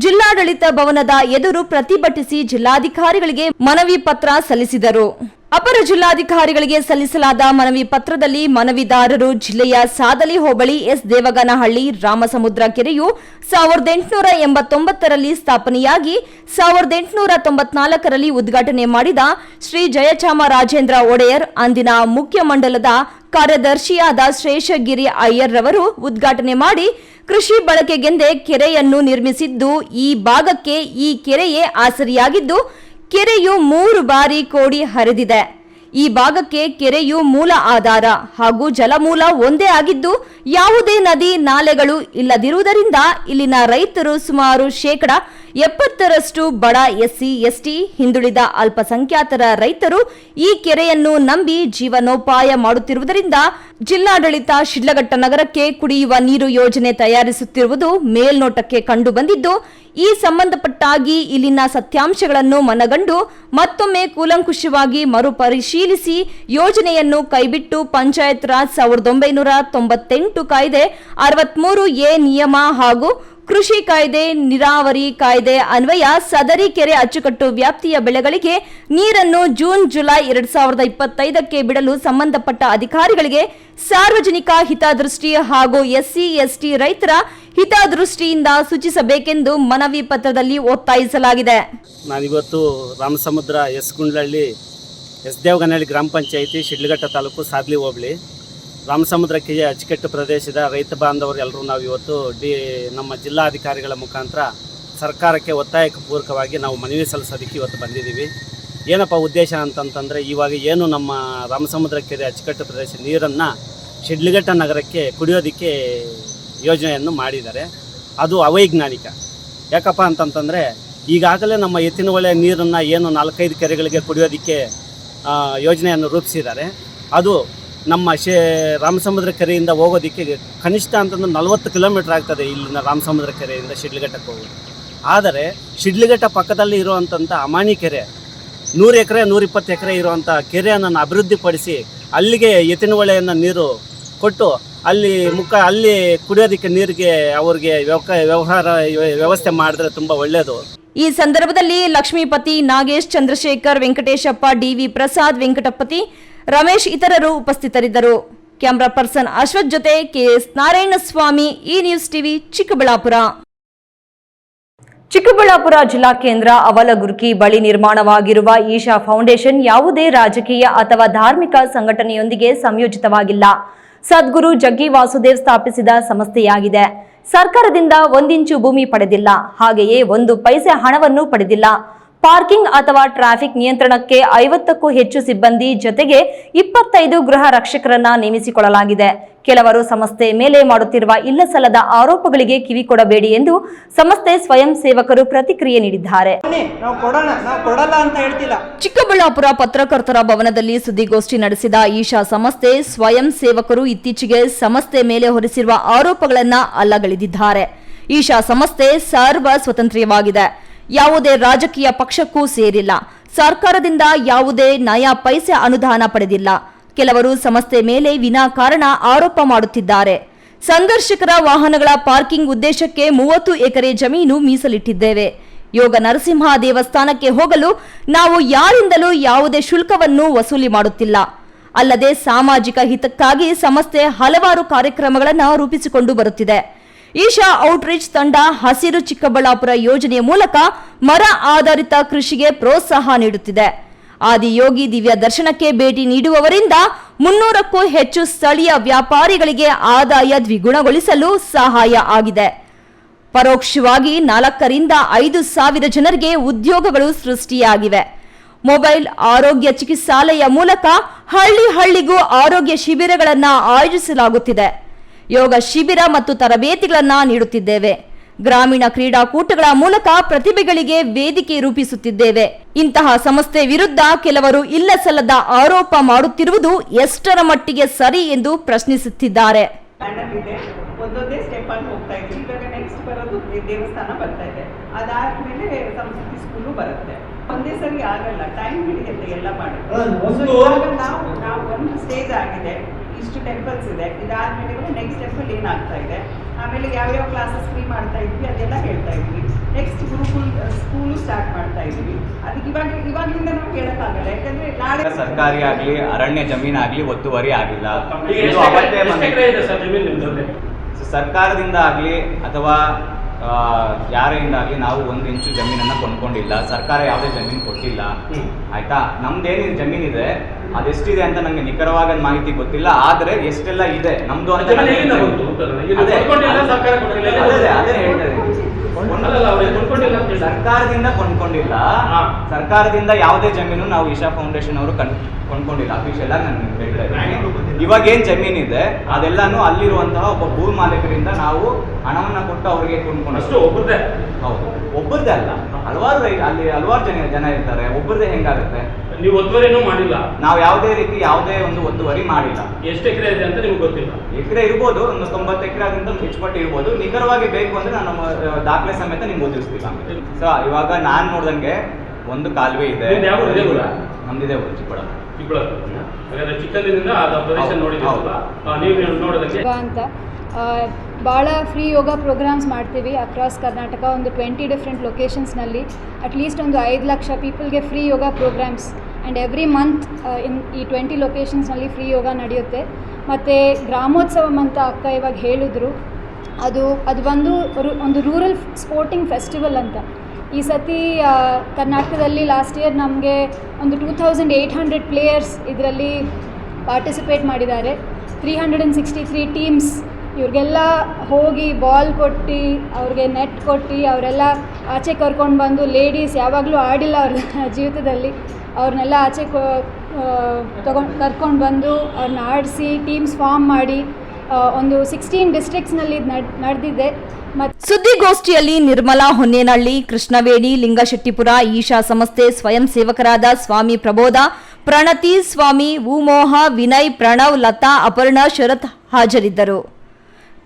ಜಿಲ್ಲಾಡಳಿತ ಭವನದ ಎದುರು ಪ್ರತಿಭಟಿಸಿ ಜಿಲ್ಲಾಧಿಕಾರಿಗಳಿಗೆ ಮನವಿ ಪತ್ರ ಸಲ್ಲಿಸಿದರು. ಅಪರ ಜಿಲ್ಲಾಧಿಕಾರಿಗಳಿಗೆ ಸಲ್ಲಿಸಲಾದ ಮನವಿ ಪತ್ರದಲ್ಲಿ ಮನವಿದಾರರು ಜಿಲ್ಲೆಯ ಸಾದಲಿ ಹೋಬಳಿ ಎಸ್ ದೇವಗನಹಳ್ಳಿ ರಾಮಸಮುದ್ರ ಕೆರೆಯು 1889ರಲ್ಲಿ ಸ್ಥಾಪನೆಯಾಗಿ 1894ರಲ್ಲಿ ಉದ್ಘಾಟನೆ ಮಾಡಿದ ಶ್ರೀ ಜಯಚಾಮರಾಜೇಂದ್ರ ಒಡೆಯರ್ ಅಂದಿನ ಮುಖ್ಯ ಮಂಡಲದ ಕಾರ್ಯದರ್ಶಿಯಾದ ಶೇಷಗಿರಿ ಅಯ್ಯರ್ ರವರು ಉದ್ಘಾಟನೆ ಮಾಡಿ ಕೃಷಿ ಬಳಕೆಗೆಂದೇ ಕೆರೆಯನ್ನು ನಿರ್ಮಿಸಿದ್ದು ಈ ಭಾಗಕ್ಕೆ ಈ ಕೆರೆಯೇ ಆಸರಿಯಾಗಿದ್ದು ಕೆರೆಯು 3 ಬಾರಿ ಕೋಡಿ ಹರಿದಿದೆ. ಈ ಭಾಗಕ್ಕೆ ಕೆರೆಯು ಮೂಲ ಆಧಾರ ಹಾಗೂ ಜಲಮೂಲ ಒಂದೇ ಆಗಿದ್ದು ಯಾವುದೇ ನದಿ ನಾಲೆಗಳು ಇಲ್ಲದಿರುವುದರಿಂದ ಇಲ್ಲಿನ ರೈತರು ಸುಮಾರು 70% ಬಡ ಎಸ್ಸಿ ಎಸ್ಟಿ ಹಿಂದುಳಿದ ಅಲ್ಪಸಂಖ್ಯಾತರ ರೈತರು ಈ ಕೆರೆಯನ್ನು ನಂಬಿ ಜೀವನೋಪಾಯ ಮಾಡುತ್ತಿರುವುದರಿಂದ ಜಿಲ್ಲಾಡಳಿತ ಶಿಡ್ಲಘಟ್ಟ ನಗರಕ್ಕೆ ಕುಡಿಯುವ ನೀರು ಯೋಜನೆ ತಯಾರಿಸುತ್ತಿರುವುದು ಮೇಲ್ನೋಟಕ್ಕೆ ಕಂಡು ಬಂದಿದ್ದು ಈ ಸಂಬಂಧಪಟ್ಟಾಗಿ ಇಲ್ಲಿನ ಸತ್ಯಾಂಶಗಳನ್ನು ಮನಗಂಡು ಮತ್ತೊಮ್ಮೆ ಕೂಲಂಕುಷವಾಗಿ ಮರುಪರಿಶೀಲಿಸಿ ಯೋಜನೆಯನ್ನು ಕೈಬಿಟ್ಟು ಪಂಚಾಯತ್ ರಾಜ್ 1998 ಕಾಯ್ದೆ 63A ನಿಯಮ ಹಾಗೂ ಕೃಷಿ ಕಾಯ್ದೆ, ನೀರಾವರಿ ಕಾಯ್ದೆ ಅನ್ವಯ ಸದರಿ ಕೆರೆ ಅಚ್ಚುಕಟ್ಟು ವ್ಯಾಪ್ತಿಯ ಬೆಳೆಗಳಿಗೆ ನೀರನ್ನು ಜೂನ್ ಜುಲೈ 2025ಕ್ಕೆ ಬಿಡಲು ಸಂಬಂಧಪಟ್ಟ ಅಧಿಕಾರಿಗಳಿಗೆ ಸಾರ್ವಜನಿಕ ಹಿತದೃಷ್ಟಿ ಹಾಗೂ ಎಸ್ಸಿ ಎಸ್ಟಿ ರೈತರ ಹಿತದೃಷ್ಟಿಯಿಂದ ಸೂಚಿಸಬೇಕೆಂದು ಮನವಿ ಪತ್ರದಲ್ಲಿ ಒತ್ತಾಯಿಸಲಾಗಿದೆ. ನಾನಿವತ್ತು ರಾಮಸಮುದ್ರ ಎಸ್ ಗುಂಡ್ಲಹಳ್ಳಿ ಎಸ್ ದೇವಗನಹಳ್ಳಿ ಗ್ರಾಮ ಪಂಚಾಯಿತಿ ಶಿಡ್ಲಘಟ್ಟ ತಾಲೂಕು ಸಾದ್ಲಿ ಹೋಬಳಿ ರಾಮಸಮುದ್ರಕ್ಕೆ ಅಚ್ಚುಕಟ್ಟು ಪ್ರದೇಶದ ರೈತ ಬಾಂಧವರು ಎಲ್ಲರೂ ನಾವು ಇವತ್ತು ನಮ್ಮ ಜಿಲ್ಲಾಧಿಕಾರಿಗಳ ಮುಖಾಂತರ ಸರ್ಕಾರಕ್ಕೆ ಒತ್ತಾಯಪೂರ್ವಕವಾಗಿ ನಾವು ಮನವಿ ಸಲ್ಲಿಸೋದಕ್ಕೆ ಇವತ್ತು ಬಂದಿದ್ದೀವಿ. ಏನಪ್ಪ ಉದ್ದೇಶ ಅಂತಂತಂದರೆ ಇವಾಗ ಏನು ನಮ್ಮ ರಾಮಸಮುದ್ರ ಕೆರೆ ಅಚ್ಚುಕಟ್ಟು ಪ್ರದೇಶ ನೀರನ್ನು ಶಿಡ್ಲಘಟ್ಟ ನಗರಕ್ಕೆ ಕುಡಿಯೋದಕ್ಕೆ ಯೋಜನೆಯನ್ನು ಮಾಡಿದ್ದಾರೆ. ಅದು ಅವೈಜ್ಞಾನಿಕ. ಯಾಕಪ್ಪ ಅಂತಂತಂದರೆ ಈಗಾಗಲೇ ನಮ್ಮ ಎತ್ತಿನಹೊಳೆ ನೀರನ್ನು ಏನು 4-5 ಕೆರೆಗಳಿಗೆ ಕುಡಿಯೋದಕ್ಕೆ ಯೋಜನೆಯನ್ನು ರೂಪಿಸಿದ್ದಾರೆ. ಅದು ನಮ್ಮ ರಾಮಸಮುದ್ರ ಕೆರೆಯಿಂದ ಹೋಗೋದಕ್ಕೆ ಕನಿಷ್ಠ ಅಂತಂದ್ರೆ 40 ಕಿಲೋಮೀಟರ್ ಆಗ್ತದೆ ಇಲ್ಲಿನ ರಾಮಸಮುದ್ರ ಕೆರೆಯಿಂದ ಶಿಡ್ಲಘಟ್ಟಕ್ಕೆ ಹೋಗೋದು. ಆದರೆ ಶಿಡ್ಲಘಟ್ಟ ಪಕ್ಕದಲ್ಲಿ ಇರುವಂಥ ಅಮಾನಿ ಕೆರೆ 100 ಎಕರೆ 120 ಎಕರೆ ಇರುವಂಥ ಕೆರೆಯನ್ನು ಅಭಿವೃದ್ಧಿಪಡಿಸಿ ಅಲ್ಲಿಗೆ ಎತ್ತಿನಹೊಳೆಯನ್ನು ನೀರು ಕೊಟ್ಟು ಅಲ್ಲಿ ಕುಡಿಯೋದಕ್ಕೆ ನೀರಿಗೆ ಅವ್ರಿಗೆ ವ್ಯವಹಾರ ವ್ಯವಸ್ಥೆ ಮಾಡಿದ್ರೆ ತುಂಬ ಒಳ್ಳೆಯದು. ಈ ಸಂದರ್ಭದಲ್ಲಿ ಲಕ್ಷ್ಮೀಪತಿ, ನಾಗೇಶ್, ಚಂದ್ರಶೇಖರ್, ವೆಂಕಟೇಶಪ್ಪ, ಡಿವಿ ಪ್ರಸಾದ್, ವೆಂಕಟಪತಿ, ರಮೇಶ್ ಇತರರು ಉಪಸ್ಥಿತರಿದ್ದರು. ಕ್ಯಾಮರಾ ಪರ್ಸನ್ ಅಶ್ವಥ್ ಜೊತೆ ಕೆಎಸ್ ನಾರಾಯಣಸ್ವಾಮಿ, ಈ ನ್ಯೂಸ್ ಟಿವಿ, ಚಿಕ್ಕಬಳ್ಳಾಪುರ. ಚಿಕ್ಕಬಳ್ಳಾಪುರ ಜಿಲ್ಲಾ ಕೇಂದ್ರ ಅವಲಗುರ್ಕಿ ಬಳಿ ನಿರ್ಮಾಣವಾಗಿರುವ ಈಶಾ ಫೌಂಡೇಶನ್ ಯಾವುದೇ ರಾಜಕೀಯ ಅಥವಾ ಧಾರ್ಮಿಕ ಸಂಘಟನೆಯೊಂದಿಗೆ ಸಂಯೋಜಿತವಾಗಿಲ್ಲ. ಸದ್ಗುರು ಜಗ್ಗಿ ವಾಸುದೇವ್ ಸ್ಥಾಪಿಸಿದ ಸಂಸ್ಥೆಯಾಗಿದೆ. ಸರ್ಕಾರದಿಂದ 1 ಇಂಚು ಭೂಮಿ ಪಡೆದಿಲ್ಲ, ಹಾಗೆಯೇ 1 ಪೈಸೆ ಹಣವನ್ನು ಪಡೆದಿಲ್ಲ. ಪಾರ್ಕಿಂಗ್ ಅಥವಾ ಟ್ರಾಫಿಕ್ ನಿಯಂತ್ರಣಕ್ಕೆ 50ಕ್ಕೂ ಹೆಚ್ಚು ಸಿಬ್ಬಂದಿ ಜೊತೆಗೆ 25 ಗೃಹ ರಕ್ಷಕರನ್ನ ನೇಮಿಸಿಕೊಳ್ಳಲಾಗಿದೆ. ಕೆಲವರು ಸಂಸ್ಥೆ ಮೇಲೆ ಮಾಡುತ್ತಿರುವ ಇಲ್ಲಸಲ್ಲದ ಆರೋಪಗಳಿಗೆ ಕಿವಿಕೊಡಬೇಡಿ ಎಂದು ಸಂಸ್ಥೆ ಸ್ವಯಂ ಸೇವಕರು ಪ್ರತಿಕ್ರಿಯೆ ನೀಡಿದ್ದಾರೆ. ಚಿಕ್ಕಬಳ್ಳಾಪುರ ಪತ್ರಕರ್ತರ ಭವನದಲ್ಲಿ ಸುದ್ದಿಗೋಷ್ಠಿ ನಡೆಸಿದ ಈಶಾ ಸಂಸ್ಥೆ ಸ್ವಯಂ ಸೇವಕರು ಇತ್ತೀಚೆಗೆ ಸಂಸ್ಥೆ ಮೇಲೆ ಹೊರಿಸಿರುವ ಆರೋಪಗಳನ್ನು ಅಲ್ಲಗಳೆದಿದ್ದಾರೆ. ಈಶಾ ಸಂಸ್ಥೆ ಸರ್ವ ಸ್ವತಂತ್ರವಾಗಿದೆ. ಯಾವುದೇ ರಾಜಕೀಯ ಪಕ್ಷಕ್ಕೂ ಸೇರಿಲ್ಲ. ಸರ್ಕಾರದಿಂದ ಯಾವುದೇ ನಯಾ ಪೈಸೆ ಅನುದಾನ ಪಡೆದಿಲ್ಲ. ಕೆಲವರು ಸಂಸ್ಥೆ ಮೇಲೆ ವಿನಾಕಾರಣ ಆರೋಪ ಮಾಡುತ್ತಿದ್ದಾರೆ. ಸಂದರ್ಶಕರ ವಾಹನಗಳ ಪಾರ್ಕಿಂಗ್ ಉದ್ದೇಶಕ್ಕೆ 30 ಎಕರೆ ಜಮೀನು ಮೀಸಲಿಟ್ಟಿದ್ದೇವೆ. ಯೋಗ ನರಸಿಂಹ ದೇವಸ್ಥಾನಕ್ಕೆ ಹೋಗಲು ನಾವು ಯಾರಿಂದಲೂ ಯಾವುದೇ ಶುಲ್ಕವನ್ನು ವಸೂಲಿ ಮಾಡುತ್ತಿಲ್ಲ. ಅಲ್ಲದೆ ಸಾಮಾಜಿಕ ಹಿತಕ್ಕಾಗಿ ಸಂಸ್ಥೆ ಹಲವಾರು ಕಾರ್ಯಕ್ರಮಗಳನ್ನು ರೂಪಿಸಿಕೊಂಡು ಬರುತ್ತಿದೆ. ಈಶಾ ಔಟ್ರೀಚ್ ತಂಡ ಹಸಿರು ಚಿಕ್ಕಬಳ್ಳಾಪುರ ಯೋಜನೆಯ ಮೂಲಕ ಮರ ಆಧಾರಿತ ಕೃಷಿಗೆ ಪ್ರೋತ್ಸಾಹ ನೀಡುತ್ತಿದೆ. ಆದಿಯೋಗಿ ದಿವ್ಯ ದರ್ಶನಕ್ಕೆ ಭೇಟಿ ನೀಡುವವರಿಂದ 300ಕ್ಕೂ ಹೆಚ್ಚು ಸ್ಥಳೀಯ ವ್ಯಾಪಾರಿಗಳಿಗೆ ಆದಾಯ ದ್ವಿಗುಣಗೊಳಿಸಲು ಸಹಾಯ ಆಗಿದೆ. ಪರೋಕ್ಷವಾಗಿ 4 ರಿಂದ 5 ಸಾವಿರ ಜನರಿಗೆ ಉದ್ಯೋಗಗಳು ಸೃಷ್ಟಿಯಾಗಿವೆ. ಮೊಬೈಲ್ ಆರೋಗ್ಯ ಚಿಕಿತ್ಸಾಲಯ ಮೂಲಕ ಹಳ್ಳಿಗೂ ಆರೋಗ್ಯ ಶಿಬಿರಗಳನ್ನು ಆಯೋಜಿಸಲಾಗುತ್ತಿದೆ. ಯೋಗ ಶಿಬಿರ ಮತ್ತು ತರಬೇತಿಗಳನ್ನು ನೀಡುತ್ತಿದ್ದೇವೆ. ಗ್ರಾಮೀಣ ಕ್ರೀಡಾಕೂಟಗಳ ಮೂಲಕ ಪ್ರತಿಭೆಗಳಿಗೆ ವೇದಿಕೆ ರೂಪಿಸುತ್ತಿದ್ದೇವೆ. ಇಂತಹ ಸಂಸ್ಥೆ ವಿರುದ್ಧ ಕೆಲವರು ಇಲ್ಲಸಲ್ಲದ ಆರೋಪ ಮಾಡುತ್ತಿರುವುದು ಎಷ್ಟರ ಮಟ್ಟಿಗೆ ಸರಿ ಎಂದು ಪ್ರಶ್ನಿಸುತ್ತಿದ್ದಾರೆ. ಒಂದೊಂದೇ ಸ್ಟೆಪ್ ಅಲ್ಲಿ ಹೋಗ್ತಾ ಇದ್ದೀವಿ. ಇವಾಗ ನೆಕ್ಸ್ಟ್ ಬರೋದು ದೇವಸ್ಥಾನ ಬರ್ತಾ ಇದೆ. ಅದಾದ್ಮೇಲೆ ಸಂಸ್ಕೃತಿ ಸ್ಕೂಲು ಬರುತ್ತೆ. ಒಂದೇ ಸರಿ ಆಗಲ್ಲ, ಟೈಮ್ ಹಿಡಿಯುತ್ತೆ ಎಲ್ಲ ಮಾಡೋದು. ನಾವು ಒಂದು ಸ್ಟೇಜ್ ಆಗಿದೆ, ಇಷ್ಟು ಟೆಂಪಲ್ಸ್ ಇದೆ. ಇದಾದ್ಮೇಲೆ ನೆಕ್ಸ್ಟ್ ಸ್ಟೆಪ್ಪಲ್ಲಿ ಏನಾಗ್ತಾ ಇದೆ, ಆಮೇಲೆ ಯಾವ್ಯಾವ ಕ್ಲಾಸಸ್ ಫ್ರೀ ಮಾಡ್ತಾ ಇದ್ವಿ ಅದೆಲ್ಲ ಹೇಳ್ತಾ ಇದ್ವಿ. ನೆಕ್ಸ್ಟ್ ಗುರುಕುಲ್ ಸ್ಕೂಲು ಸ್ಟಾರ್ಟ್ ಮಾಡ್ತಾ ಇದ್ವಿ. ಅದಕ್ಕೆ ಇವಾಗಲಿಂದ ನಾವು ಹೇಳಕ್ಕಾಗಲ್ಲ, ಯಾಕಂದ್ರೆ ನಾಳೆ ಸರ್ಕಾರಿ ಆಗ್ಲಿ ಅರಣ್ಯ ಜಮೀನಾಗ್ಲಿ ಒತ್ತುವರಿ ಆಗಿಲ್ಲ. ಸರ್ಕಾರದಿಂದ ಆಗಲಿ ಅಥವಾ ಯಾರಿಂದ ಆಗಲಿ ನಾವು 1 ಇಂಚು ಜಮೀನನ್ನು ಕೊಂಡ್ಕೊಂಡಿಲ್ಲ. ಸರ್ಕಾರ ಯಾವುದೇ ಜಮೀನು ಕೊಟ್ಟಿಲ್ಲ. ಆಯ್ತಾ, ನಮ್ದೇನು ಜಮೀನಿದೆ ಅದೆಷ್ಟಿದೆ ಅಂತ ನಂಗೆ ನಿಖರವಾದ ಮಾಹಿತಿ ಗೊತ್ತಿಲ್ಲ. ಆದ್ರೆ ಎಷ್ಟೆಲ್ಲ ಇದೆ ನಮ್ದು ಅಂತ ಅದೇ ಹೇಳ್ತಾ ಇದ್ದೀನಿ. ಸರ್ಕಾರದಿಂದ ಕೊಂಡ್ಕೊಂಡಿಲ್ಲ. ಸರ್ಕಾರದಿಂದ ಯಾವುದೇ ಜಮೀನು ನಾವು ಈಶಾ ಫೌಂಡೇಶನ್ ಅವರು ಕೊಂಡ್ಕೊಂಡಿಲ್ಲ. ಅಫಿಷಿಯಲ್ ಆಗಿ ನಾನು ಹೇಳ್ತಾ ಇದ್ದೀನಿ. ಇವಾಗ ಏನ್ ಜಮೀನಿದೆ ಅದೆಲ್ಲಾನು ಅಲ್ಲಿರುವಂತಹ ಒಬ್ಬ ಭೂ ಮಾಲೀಕರಿಂದ ನಾವು ಹಣವನ್ನ ಕೊಟ್ಟು ಅವರಿಗೆ ಕೊಂಡ್ಕೊಂಡು. ಒಬ್ಬರದೇ? ಹೌದು, ಒಬ್ಬರದೇ ಅಲ್ಲ, ಹಲವಾರು ಅಲ್ಲಿ ಹಲವಾರು ಜನ ಇರ್ತಾರೆ. ಒಬ್ಬರದೇ ಹೆಂಗಾಗುತ್ತೆ? ನೀವು ಒತ್ತುವರಿನೂ ಮಾಡಿಲ್ಲ. ನಾವು ಯಾವುದೇ ರೀತಿ ಯಾವುದೇ ಒಂದು ಒತ್ತುವರಿ ಮಾಡಿಲ್ಲ. ಎಷ್ಟು ಎಕರೆ ಇದೆ ಅಂತ ನಿಮ್ಗೆ ಗೊತ್ತಿಲ್ಲ? ಎಕರೆ ಇರ್ಬೋದು, ಒಂದು 90 ಎಕರೆ ಆಗಿಂತ ಹೆಚ್ಚುಪಟ್ಟು ಇರ್ಬೋದು. ನಿಖರವಾಗಿ ಬೇಕು ಅಂದ್ರೆ ನಾನು ದಾಖಲೆ ಸಮೇತ ನಿಮ್ಗೆ ಓದಿಸ್ತೀವಿ. ಸೊ ಇವಾಗ ನಾನ್ ನೋಡ್ದಂಗೆ ಒಂದು ಕಾಲುವೆ ಇದೆ. ನಮ್ದಿದೆ ಚಿಕ್ಕಬಳ್ಳಾಪುರ. ಚಿಕ್ಕಂದಿನಿಂದ ಪ್ರದೇಶ ನೋಡಿದ್ದೀವಲ್ಲ, ನೀವು ನೋಡೋದಕ್ಕೆ ಅಂತ ಭಾಳ ಫ್ರೀ ಯೋಗ ಪ್ರೋಗ್ರಾಮ್ಸ್ ಮಾಡ್ತೀವಿ ಅಕ್ರಾಸ್ ಕರ್ನಾಟಕ. ಒಂದು 20 ಡಿಫ್ರೆಂಟ್ ಲೊಕೇಶನ್ಸ್ನಲ್ಲಿ ಅಟ್ಲೀಸ್ಟ್ ಒಂದು 5 ಲಕ್ಷ ಪೀಪಲ್ಗೆ free yoga programs and every month ಈ 20 ಲೊಕೇಶನ್ಸ್ನಲ್ಲಿ ಫ್ರೀ ಯೋಗ ನಡೆಯುತ್ತೆ. ಮತ್ತು ಗ್ರಾಮೋತ್ಸವಂ ಅಂತ ಅಕ್ಕ ಇವಾಗ ಹೇಳಿದ್ರು, ಅದು ಬಂದು ಒಂದು ರೂರಲ್ ಸ್ಪೋರ್ಟಿಂಗ್ ಫೆಸ್ಟಿವಲ್ ಅಂತ. ಈ ಸತಿ ಕರ್ನಾಟಕದಲ್ಲಿ ಲಾಸ್ಟ್ ಇಯರ್ ನಮಗೆ ಒಂದು 2800 ಪ್ಲೇಯರ್ಸ್ ಇದರಲ್ಲಿ ಪಾರ್ಟಿಸಿಪೇಟ್ ಮಾಡಿದ್ದಾರೆ. 363 ಟೀಮ್ಸ್. ಇವ್ರಿಗೆಲ್ಲ ಹೋಗಿ ಬಾಲ್ ಕೊಟ್ಟು ಅವ್ರಿಗೆ ನೆಟ್ ಕೊಟ್ಟು ಅವರೆಲ್ಲ ಆಚೆ ಕರ್ಕೊಂಡು ಬಂದು, ಲೇಡೀಸ್ ಯಾವಾಗಲೂ ಆಡಿಲ್ಲ ಅವ್ರ ಜೀವಿತದಲ್ಲಿ, ಅವ್ರನ್ನೆಲ್ಲ ಆಚೆ ಕರ್ಕೊಂಡು ಬಂದು ಅವ್ರನ್ನ ಆಡಿಸಿ ಟೀಮ್ಸ್ ಫಾರ್ಮ್ ಮಾಡಿ ಒಂದು 16 ಡಿಸ್ಟ್ರಿಕ್ಟ್ಸ್ನಲ್ಲಿ ನಡೆದಿದೆ. ಸುದ್ದಿಗೋಷ್ಠಿಯಲ್ಲಿ ನಿರ್ಮಲಾ ಹೊನ್ನೇನಹಳ್ಳಿ, ಕೃಷ್ಣವೇಣಿ, ಲಿಂಗಶೆಟ್ಟಿಪುರ, ಈಶಾ ಸಂಸ್ಥೆ ಸ್ವಯಂ ಸೇವಕರಾದ ಸ್ವಾಮಿ ಪ್ರಬೋಧ, ಪ್ರಣತಿ, ಸ್ವಾಮಿ ಉಮೋಹ, ವಿನಯ್, ಪ್ರಣವ್, ಲತಾ, ಅಪರ್ಣಾ, ಶರತ್ ಹಾಜರಿದ್ದರು.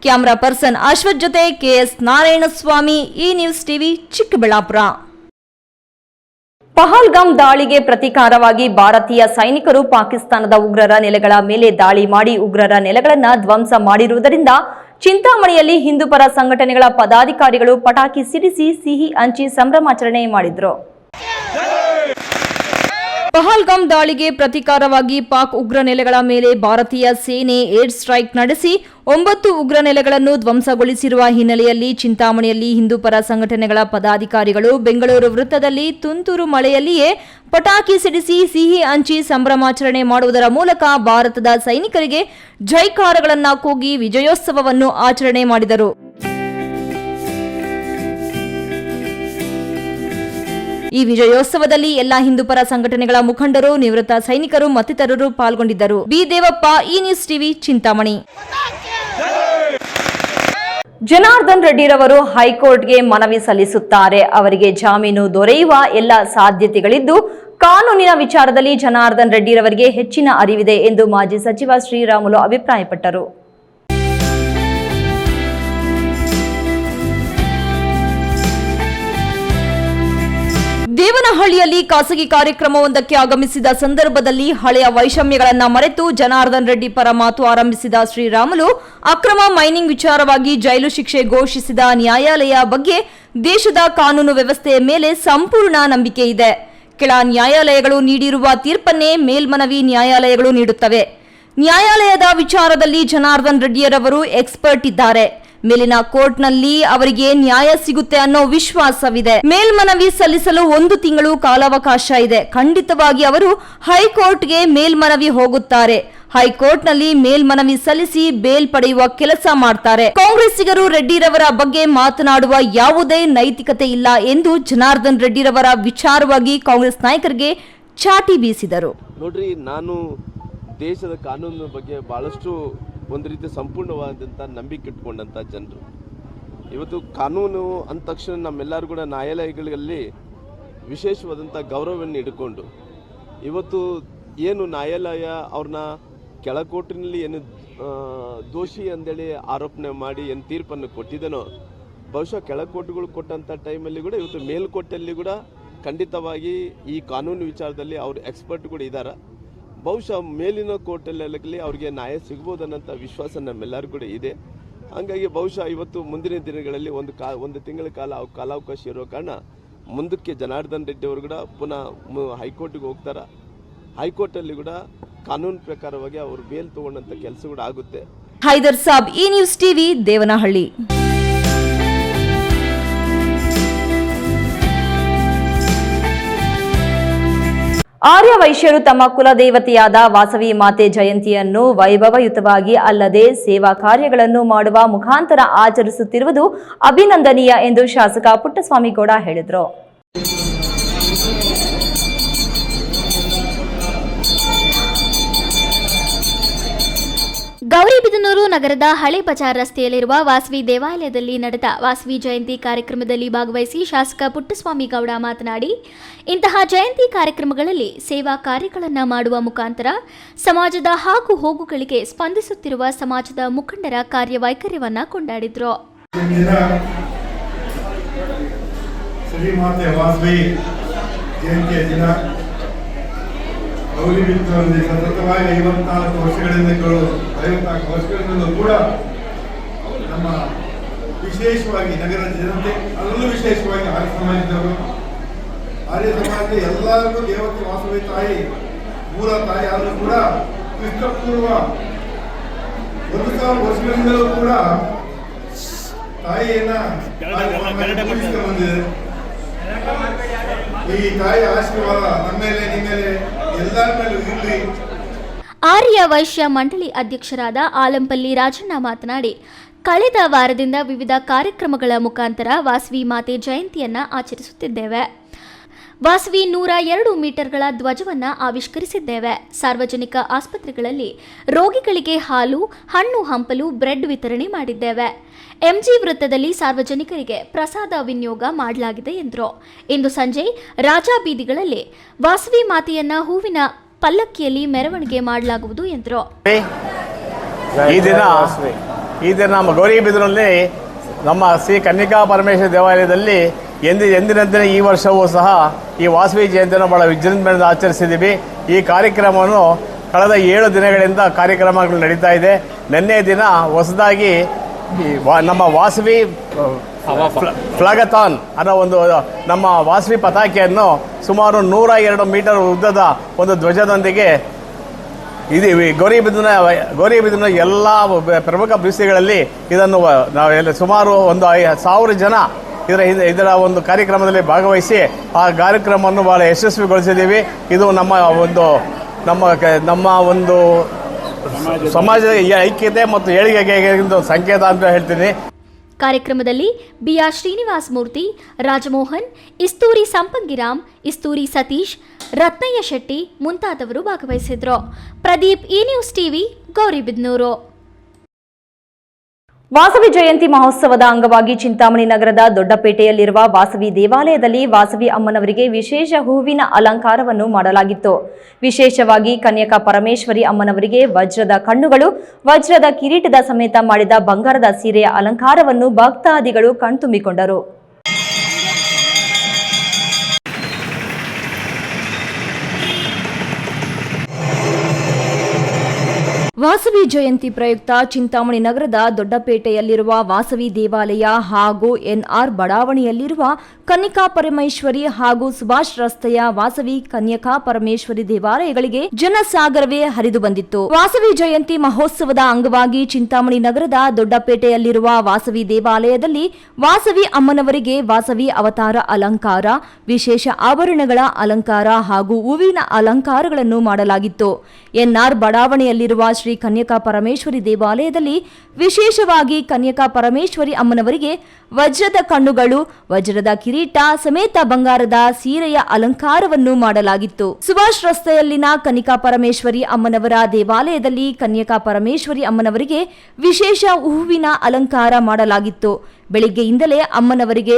ಕ್ಯಾಮರಾ ಪರ್ಸನ್ ಅಶ್ವಥ್ ಜೊತೆ ಕೆಎಸ್ ನಾರಾಯಣಸ್ವಾಮಿ, ಈ ನ್ಯೂಸ್ ಟಿವಿ, ಚಿಕ್ಕಬಳ್ಳಾಪುರ. ಪಹಲ್ಗಾಮ್ ದಾಳಿಗೆ ಪ್ರತೀಕಾರವಾಗಿ ಭಾರತೀಯ ಸೈನಿಕರು ಪಾಕಿಸ್ತಾನದ ಉಗ್ರರ ನೆಲೆಗಳ ಮೇಲೆ ದಾಳಿ ಮಾಡಿ ಉಗ್ರರ ನೆಲೆಗಳನ್ನು ಧ್ವಂಸ ಮಾಡಿರುವುದರಿಂದ ಚಿಂತಾಮಣಿಯಲ್ಲಿ ಹಿಂದೂಪರ ಸಂಘಟನೆಗಳ ಪದಾಧಿಕಾರಿಗಳು ಪಟಾಕಿ ಸಿಡಿಸಿ ಸಿಹಿ ಹಂಚಿ ಸಂಭ್ರಮಾಚರಣೆ ಮಾಡಿದರು. ಪಹಲ್ಗಾಮ್ ದಾಳಿಗೆ ಪ್ರತೀಕಾರವಾಗಿ ಪಾಕ್ ಉಗ್ರ ನೆಲೆಗಳ ಮೇಲೆ ಭಾರತೀಯ ಸೇನೆ ಏರ್ ಸ್ಟ್ರೈಕ್ ನಡೆಸಿ 9 ಉಗ್ರ ನೆಲೆಗಳನ್ನು ಧ್ವಂಸಗೊಳಿಸಿರುವ ಹಿನ್ನೆಲೆಯಲ್ಲಿ ಚಿಂತಾಮಣಿಯಲ್ಲಿ ಹಿಂದೂಪರ ಸಂಘಟನೆಗಳ ಪದಾಧಿಕಾರಿಗಳು ಬೆಂಗಳೂರು ವೃತ್ತದಲ್ಲಿ ತುಂತುರು ಮಳೆಯಲ್ಲಿಯೇ ಪಟಾಕಿ ಸಿಡಿಸಿ ಸಿಹಿ ಹಂಚಿ ಸಂಭ್ರಮಾಚರಣೆ ಮಾಡುವುದರ ಮೂಲಕ ಭಾರತದ ಸೈನಿಕರಿಗೆ ಜೈಕಾರಗಳನ್ನು ಕೂಗಿ ವಿಜಯೋತ್ಸವವನ್ನು ಆಚರಣೆ ಮಾಡಿದರು. ಈ ವಿಜಯೋತ್ಸವದಲ್ಲಿ ಎಲ್ಲಾ ಹಿಂದೂಪರ ಸಂಘಟನೆಗಳ ಮುಖಂಡರು, ನಿವೃತ್ತ ಸೈನಿಕರು ಮತ್ತಿತರರು ಪಾಲ್ಗೊಂಡಿದ್ದರು. ಬಿ ದೇವಪ್ಪ, ಈ ನ್ಯೂಸ್ ಟಿವಿ, ಚಿಂತಾಮಣಿ. ಜನಾರ್ದನ್ ರೆಡ್ಡಿರವರು ಹೈಕೋರ್ಟ್ಗೆ ಮನವಿ ಸಲ್ಲಿಸುತ್ತಾರೆ. ಅವರಿಗೆ ಜಾಮೀನು ದೊರೆಯುವ ಎಲ್ಲ ಸಾಧ್ಯತೆಗಳಿದ್ದು ಕಾನೂನಿನ ವಿಚಾರದಲ್ಲಿ ಜನಾರ್ದನ್ ರೆಡ್ಡಿರವರಿಗೆ ಹೆಚ್ಚಿನ ಅರಿವಿದೆ ಎಂದು ಮಾಜಿ ಸಚಿವ ಶ್ರೀರಾಮುಲು ಅಭಿಪ್ರಾಯಪಟ್ಟರು. ದೇವನಹಳ್ಳಿಯಲ್ಲಿ ಖಾಸಗಿ ಕಾರ್ಯಕ್ರಮವೊಂದಕ್ಕೆ ಆಗಮಿಸಿದ ಸಂದರ್ಭದಲ್ಲಿ ಹಳೆಯ ವೈಷಮ್ಯಗಳನ್ನು ಮರೆತು ಜನಾರ್ದನ್ ರೆಡ್ಡಿ ಪರ ಮಾತು ಆರಂಭಿಸಿದ ಶ್ರೀರಾಮುಲು, ಅಕ್ರಮ ಮೈನಿಂಗ್ ವಿಚಾರವಾಗಿ ಜೈಲು ಶಿಕ್ಷೆ ಘೋಷಿಸಿದ ನ್ಯಾಯಾಲಯ ಬಗ್ಗೆ ದೇಶದ ಕಾನೂನು ವ್ಯವಸ್ಥೆಯ ಮೇಲೆ ಸಂಪೂರ್ಣ ನಂಬಿಕೆ ಇದೆ. ಕೆಳ ನ್ಯಾಯಾಲಯಗಳು ನೀಡಿರುವ ತೀರ್ಪನ್ನೇ ಮೇಲ್ಮನವಿ ನ್ಯಾಯಾಲಯಗಳು ನೀಡುತ್ತವೆ. ನ್ಯಾಯಾಲಯದ ವಿಚಾರದಲ್ಲಿ ಜನಾರ್ದನ್ ರೆಡ್ಡಿಯರವರು ಎಕ್ಸ್ಪರ್ಟ್ ಇದ್ದಾರೆ. ಮೇಲಿನ ಕೋರ್ಟ್ನಲ್ಲಿ ಅವರಿಗೆ ನ್ಯಾಯ ಸಿಗುತ್ತೆ ಅನ್ನೋ ವಿಶ್ವಾಸವಿದೆ. ಮೇಲ್ಮನವಿ ಸಲ್ಲಿಸಲು 1 ತಿಂಗಳು ಕಾಲಾವಕಾಶ ಇದೆ. ಖಂಡಿತವಾಗಿ ಅವರು ಹೈಕೋರ್ಟ್ಗೆ ಮೇಲ್ಮನವಿ ಹೋಗುತ್ತಾರೆ. ಹೈಕೋರ್ಟ್ನಲ್ಲಿ ಮೇಲ್ಮನವಿ ಸಲ್ಲಿಸಿ ಬೇಲ್ ಪಡೆಯುವ ಕೆಲಸ ಮಾಡ್ತಾರೆ. ಕಾಂಗ್ರೆಸ್ಸಿಗರು ರೆಡ್ಡಿರವರ ಬಗ್ಗೆ ಮಾತನಾಡುವ ಯಾವುದೇ ನೈತಿಕತೆ ಇಲ್ಲ ಎಂದು ಜನಾರ್ದನ್ ರೆಡ್ಡಿರವರ ವಿಚಾರವಾಗಿ ಕಾಂಗ್ರೆಸ್ ನಾಯಕರಿಗೆ ಚಾಟಿ ಬೀಸಿದರು. ನೋಡ್ರಿ, ನಾನು ದೇಶದ ಕಾನೂನಿನ ಬಗ್ಗೆ ಬಹಳಷ್ಟು ಒಂದು ರೀತಿ ಸಂಪೂರ್ಣವಾದಂಥ ನಂಬಿಕೆ ಇಟ್ಕೊಂಡಂಥ ಜನರು. ಇವತ್ತು ಕಾನೂನು ಅಂದ ತಕ್ಷಣ ನಮ್ಮೆಲ್ಲರೂ ಕೂಡ ನ್ಯಾಯಾಲಯಗಳಲ್ಲಿ ವಿಶೇಷವಾದಂಥ ಗೌರವವನ್ನು ಇಟ್ಕೊಂಡು ಇವತ್ತು ಏನು ನ್ಯಾಯಾಲಯ ಅವ್ರನ್ನ ಕೆಳಕೋರ್ಟಿನಲ್ಲಿ ಏನು ದೋಷಿ ಅಂದೇಳಿ ಆರೋಪಣೆ ಮಾಡಿ ಏನು ತೀರ್ಪನ್ನು ಕೊಟ್ಟಿದ್ದೇನೋ, ಬಹುಶಃ ಕೆಳಕೋರ್ಟ್ಗಳು ಕೊಟ್ಟಂಥ ಟೈಮಲ್ಲಿ ಕೂಡ ಇವತ್ತು ಮೇಲ್ಕೋರ್ಟಲ್ಲಿ ಕೂಡ ಖಂಡಿತವಾಗಿ ಈ ಕಾನೂನು ವಿಚಾರದಲ್ಲಿ ಅವರು ಎಕ್ಸ್ಪರ್ಟ್ ಕೂಡ ಇದ್ದಾರೆ. ಬಹುಶಃ ಮೇಲಿನ ಕೋರ್ಟಲ್ಲಿ ಅವ್ರಿಗೆ ನ್ಯಾಯ ಸಿಗ್ಬೋದು ಅನ್ನೋಂಥ ವಿಶ್ವಾಸ ನಮ್ಮೆಲ್ಲರೂ ಕೂಡ ಇದೆ. ಹಾಗಾಗಿ ಬಹುಶಃ ಇವತ್ತು ಮುಂದಿನ ದಿನಗಳಲ್ಲಿ ಒಂದು ತಿಂಗಳ ಕಾಲಾವಕಾಶ ಇರೋ ಕಾರಣ ಮುಂದಕ್ಕೆ ಜನಾರ್ದನ್ ರೆಡ್ಡಿ ಅವರು ಕೂಡ ಪುನಃ ಹೈಕೋರ್ಟ್ಗೆ ಹೋಗ್ತಾರೆ. ಹೈಕೋರ್ಟಲ್ಲಿ ಕೂಡ ಕಾನೂನು ಪ್ರಕಾರವಾಗಿ ಅವರು ಬೇಲ್ ತಗೊಂಡಂಥ ಕೆಲಸ ಕೂಡ ಆಗುತ್ತೆ. ಹೈದರ್ ಸಾಬ್, ಈ ನ್ಯೂಸ್ ಟಿವಿ, ದೇವನಹಳ್ಳಿ. ಆರ್ಯ ವೈಶ್ಯರು ತಮ್ಮ ಕುಲದೇವತೆಯಾದ ವಾಸವಿ ಮಾತೆ ಜಯಂತಿಯನ್ನು ವೈಭವಯುತವಾಗಿ ಅಲ್ಲದೆ ಸೇವಾ ಕಾರ್ಯಗಳನ್ನು ಮಾಡುವ ಮುಖಾಂತರ ಆಚರಿಸುತ್ತಿರುವುದು ಅಭಿನಂದನೀಯ ಎಂದು ಶಾಸಕ ಪುಟ್ಟಸ್ವಾಮಿಗೌಡ ಹೇಳಿದರು. ಗೌರಿಬಿದನೂರು ನಗರದ ಹಳೆ ಬಜಾರ್ ರಸ್ತೆಯಲ್ಲಿರುವ ವಾಸವಿ ದೇವಾಲಯದಲ್ಲಿ ನಡೆದ ವಾಸವಿ ಜಯಂತಿ ಕಾರ್ಯಕ್ರಮದಲ್ಲಿ ಭಾಗವಹಿಸಿ ಶಾಸಕ ಪುಟ್ಟಸ್ವಾಮಿಗೌಡ ಮಾತನಾಡಿ, ಇಂತಹ ಜಯಂತಿ ಕಾರ್ಯಕ್ರಮಗಳಲ್ಲಿ ಸೇವಾ ಕಾರ್ಯಗಳನ್ನು ಮಾಡುವ ಮುಖಾಂತರ ಸಮಾಜದ ಹಾಗು ಹೋಗುಗಳಿಗೆ ಸ್ಪಂದಿಸುತ್ತಿರುವ ಸಮಾಜದ ಮುಖಂಡರ ಕಾರ್ಯವೈಖರ್ಯವನ್ನು ಕೊಂಡಾಡಿದರು. ಗೌರಿಬಿದನೂರಿನಲ್ಲಿ ಸತತವಾಗಿ 54 ವರ್ಷಗಳಿಂದಲೂ ಕೂಡ ನಮ್ಮ ವಿಶೇಷವಾಗಿ ನಗರದ ಜನತೆ, ಅದರಲ್ಲೂ ವಿಶೇಷವಾಗಿ ಆರ್ಯ ಸಮಾಜದವರು, ಆರ್ಯ ಸಮಾಜದ ಎಲ್ಲರಿಗೂ ದೇವತೆ ವಾಸವಿ ತಾಯಿ ಮೂಲ ತಾಯಿ ಆದರೂ ಕೂಡ ಕ್ರಿಸ್ತಪೂರ್ವ 1000 ವರ್ಷಗಳಿಂದಲೂ ಕೂಡ ತಾಯಿಯನ್ನ ಬಂದಿದೆ. ಈ ತಾಯಿ ಆಶೀರ್ವಾದ ನಮ್ಮ ಮೇಲೆ, ನಿಮ್ಮ ಮೇಲೆ, ಎಲ್ಲರ ಮೇಲೂ ಇರಲಿ. ಆರ್ಯ ವೈಶ್ಯ ಮಂಡಳಿ ಅಧ್ಯಕ್ಷರಾದ ಆಲಂಪಲ್ಲಿ ರಾಜಣ್ಣ ಮಾತನಾಡಿ, ಕಳೆದ ವಾರದಿಂದ ವಿವಿಧ ಕಾರ್ಯಕ್ರಮಗಳ ಮುಖಾಂತರ ವಾಸವಿ ಮಾತೆ ಜಯಂತಿಯನ್ನು ಆಚರಿಸುತ್ತಿದ್ದೇವೆ. ವಾಸವಿ 102 ಮೀಟರ್ಗಳ ಧ್ವಜವನ್ನು ಆವಿಷ್ಕರಿಸಿದ್ದೇವೆ. ಸಾರ್ವಜನಿಕ ಆಸ್ಪತ್ರೆಗಳಲ್ಲಿ ರೋಗಿಗಳಿಗೆ ಹಾಲು, ಹಣ್ಣು ಹಂಪಲು, ಬ್ರೆಡ್ ವಿತರಣೆ ಮಾಡಿದ್ದೇವೆ. ಎಂಜಿ ವೃತ್ತದಲ್ಲಿ ಸಾರ್ವಜನಿಕರಿಗೆ ಪ್ರಸಾದ ವಿನಿಯೋಗ ಮಾಡಲಾಗಿದೆ ಎಂದರು. ಇಂದು ಸಂಜೆ ರಾಜಾ ಬೀದಿಗಳಲ್ಲಿ ವಾಸವಿ ಮಾತೆಯನ್ನ ಹೂವಿನ ಪಲ್ಲಕ್ಕಿಯಲ್ಲಿ ಮೆರವಣಿಗೆ ಮಾಡಲಾಗುವುದು ಎಂದರು. ಈ ದಿನ ನಮ್ಮ ಗೌರಿಬಿದನೂರಿನಲ್ಲಿ ನಮ್ಮ ಶ್ರೀ ಕನ್ನಿಕಾ ಪರಮೇಶ್ವರಿ ದೇವಾಲಯದಲ್ಲಿ ಎಂದಿನಂತೆ ಈ ವರ್ಷವೂ ಸಹ ಈ ವಾಸವಿ ಜಯಂತಿಯನ್ನು ಬಹಳ ವಿಜೃಂಭಣೆಯಿಂದ ಆಚರಿಸಿದ್ದೀವಿ. ಈ ಕಾರ್ಯಕ್ರಮವನ್ನು ಕಳೆದ 7 ದಿನಗಳಿಂದ ಕಾರ್ಯಕ್ರಮಗಳು ನಡೀತಾ ಇದೆ. ನಿನ್ನೆ ದಿನ ಹೊಸದಾಗಿ ನಮ್ಮ ವಾಸವಿ ಫ್ಲಾಗಥಾನ್ ಅನ್ನೋ ನಮ್ಮ ವಾಸವಿ ಪತಾಕೆಯನ್ನು ಸುಮಾರು 102 ಮೀಟರ್ ಉದ್ದದ ಒಂದು ಧ್ವಜದೊಂದಿಗೆ ಇದು ಗೌರಿಬಿದನೂರಿನ ಎಲ್ಲ ಪ್ರಮುಖ ಬೀದಿಗಳಲ್ಲಿ ಇದನ್ನು ನಾವೆಲ್ಲ ಸುಮಾರು 1000 ಜನ ಇದರ ಒಂದು ಕಾರ್ಯಕ್ರಮದಲ್ಲಿ ಭಾಗವಹಿಸಿ ಆ ಕಾರ್ಯಕ್ರಮವನ್ನು ಬಹಳ ಯಶಸ್ವಿಗೊಳಿಸಿದ್ದೀವಿ. ಇದು ನಮ್ಮ ಒಂದು ಸಮಾಜದ ಐಕ್ಯತೆ ಮತ್ತು ಏಳಿಗೆಗೆ ಒಂದು ಸಂಕೇತ ಅಂತ ಹೇಳ್ತೀನಿ. ಕಾರ್ಯಕ್ರಮದಲ್ಲಿ ಬಿಆರ್ ಶ್ರೀನಿವಾಸ್ ಮೂರ್ತಿ, ರಾಜಮೋಹನ್, ಇಸ್ತೂರಿ ಸಂಪಂಗಿರಾಮ್, ಇಸ್ತೂರಿ ಸತೀಶ್, ರತ್ನಯ್ಯ ಶೆಟ್ಟಿ ಮುಂತಾದವರು ಭಾಗವಹಿಸಿದ್ರು. ಪ್ರದೀಪ್, ಈ ನ್ಯೂಸ್ ಟಿವಿ, ಗೌರಿಬಿದನೂರು. ವಾಸವಿ ಜಯಂತಿ ಮಹೋತ್ಸವದ ಅಂಗವಾಗಿ ಚಿಂತಾಮಣಿ ನಗರದ ದೊಡ್ಡಪೇಟೆಯಲ್ಲಿರುವ ವಾಸವಿ ದೇವಾಲಯದಲ್ಲಿ ವಾಸವಿ ಅಮ್ಮನವರಿಗೆ ವಿಶೇಷ ಹೂವಿನ ಅಲಂಕಾರವನ್ನು ಮಾಡಲಾಗಿತ್ತು. ವಿಶೇಷವಾಗಿ ಕನ್ಯಕಾ ಪರಮೇಶ್ವರಿ ಅಮ್ಮನವರಿಗೆ ವಜ್ರದ ಕಣ್ಣುಗಳು, ವಜ್ರದ ಕಿರೀಟದ ಸಮೇತ ಮಾಡಿದ ಬಂಗಾರದ ಸೀರೆಯ ಅಲಂಕಾರವನ್ನು ಭಕ್ತಾದಿಗಳು ಕಣ್ತುಂಬಿಕೊಂಡರು. ವಾಸವಿ ಜಯಂತಿ ಪ್ರಯುಕ್ತ ಚಿಂತಾಮಣಿ ನಗರದ ದೊಡ್ಡಪೇಟೆಯಲ್ಲಿರುವ ವಾಸವಿ ದೇವಾಲಯ ಹಾಗೂ ಎನ್ಆರ್ ಬಡಾವಣೆಯಲ್ಲಿರುವ ಕನ್ಯಕಾ ಪರಮೇಶ್ವರಿ ಹಾಗೂ ಸುಭಾಷ್ ರಸ್ತೆಯ ವಾಸವಿ ಕನ್ಯಕಾ ಪರಮೇಶ್ವರಿ ದೇವಾಲಯಗಳಿಗೆ ಜನಸಾಗರವೇ ಹರಿದು ಬಂದಿತ್ತು. ವಾಸವಿ ಜಯಂತಿ ಮಹೋತ್ಸವದ ಅಂಗವಾಗಿ ಚಿಂತಾಮಣಿ ನಗರದ ದೊಡ್ಡಪೇಟೆಯಲ್ಲಿರುವ ವಾಸವಿ ದೇವಾಲಯದಲ್ಲಿ ವಾಸವಿ ಅಮ್ಮನವರಿಗೆ ವಾಸವಿ ಅವತಾರ ಅಲಂಕಾರ, ವಿಶೇಷ ಆಭರಣಗಳ ಅಲಂಕಾರ ಹಾಗೂ ಹೂವಿನ ಅಲಂಕಾರಗಳನ್ನು ಮಾಡಲಾಗಿತ್ತು. ಎನ್ಆರ್ ಬಡಾವಣೆಯಲ್ಲಿರುವ ಶ್ರೀ ಕನ್ಯಕಾ ಪರಮೇಶ್ವರಿ ದೇವಾಲಯದಲ್ಲಿ ವಿಶೇಷವಾಗಿ ಕನ್ಯಕಾ ಪರಮೇಶ್ವರಿ ಅಮ್ಮನವರಿಗೆ ವಜ್ರದ ಕಣ್ಣುಗಳು, ವಜ್ರದ ಕಿರೀಟ ಸಮೇತ ಬಂಗಾರದ ಸೀರೆಯ ಅಲಂಕಾರವನ್ನು ಮಾಡಲಾಗಿತ್ತು. ಸುಭಾಷ್ ರಸ್ತೆಯಲ್ಲಿನ ಕನ್ಯಕಾ ಪರಮೇಶ್ವರಿ ಅಮ್ಮನವರ ದೇವಾಲಯದಲ್ಲಿ ಕನ್ಯಕಾ ಪರಮೇಶ್ವರಿ ಅಮ್ಮನವರಿಗೆ ವಿಶೇಷ ಹೂವಿನ ಅಲಂಕಾರ ಮಾಡಲಾಗಿತ್ತು. ಬೆಳಿಗ್ಗೆಯಿಂದಲೇ ಅಮ್ಮನವರಿಗೆ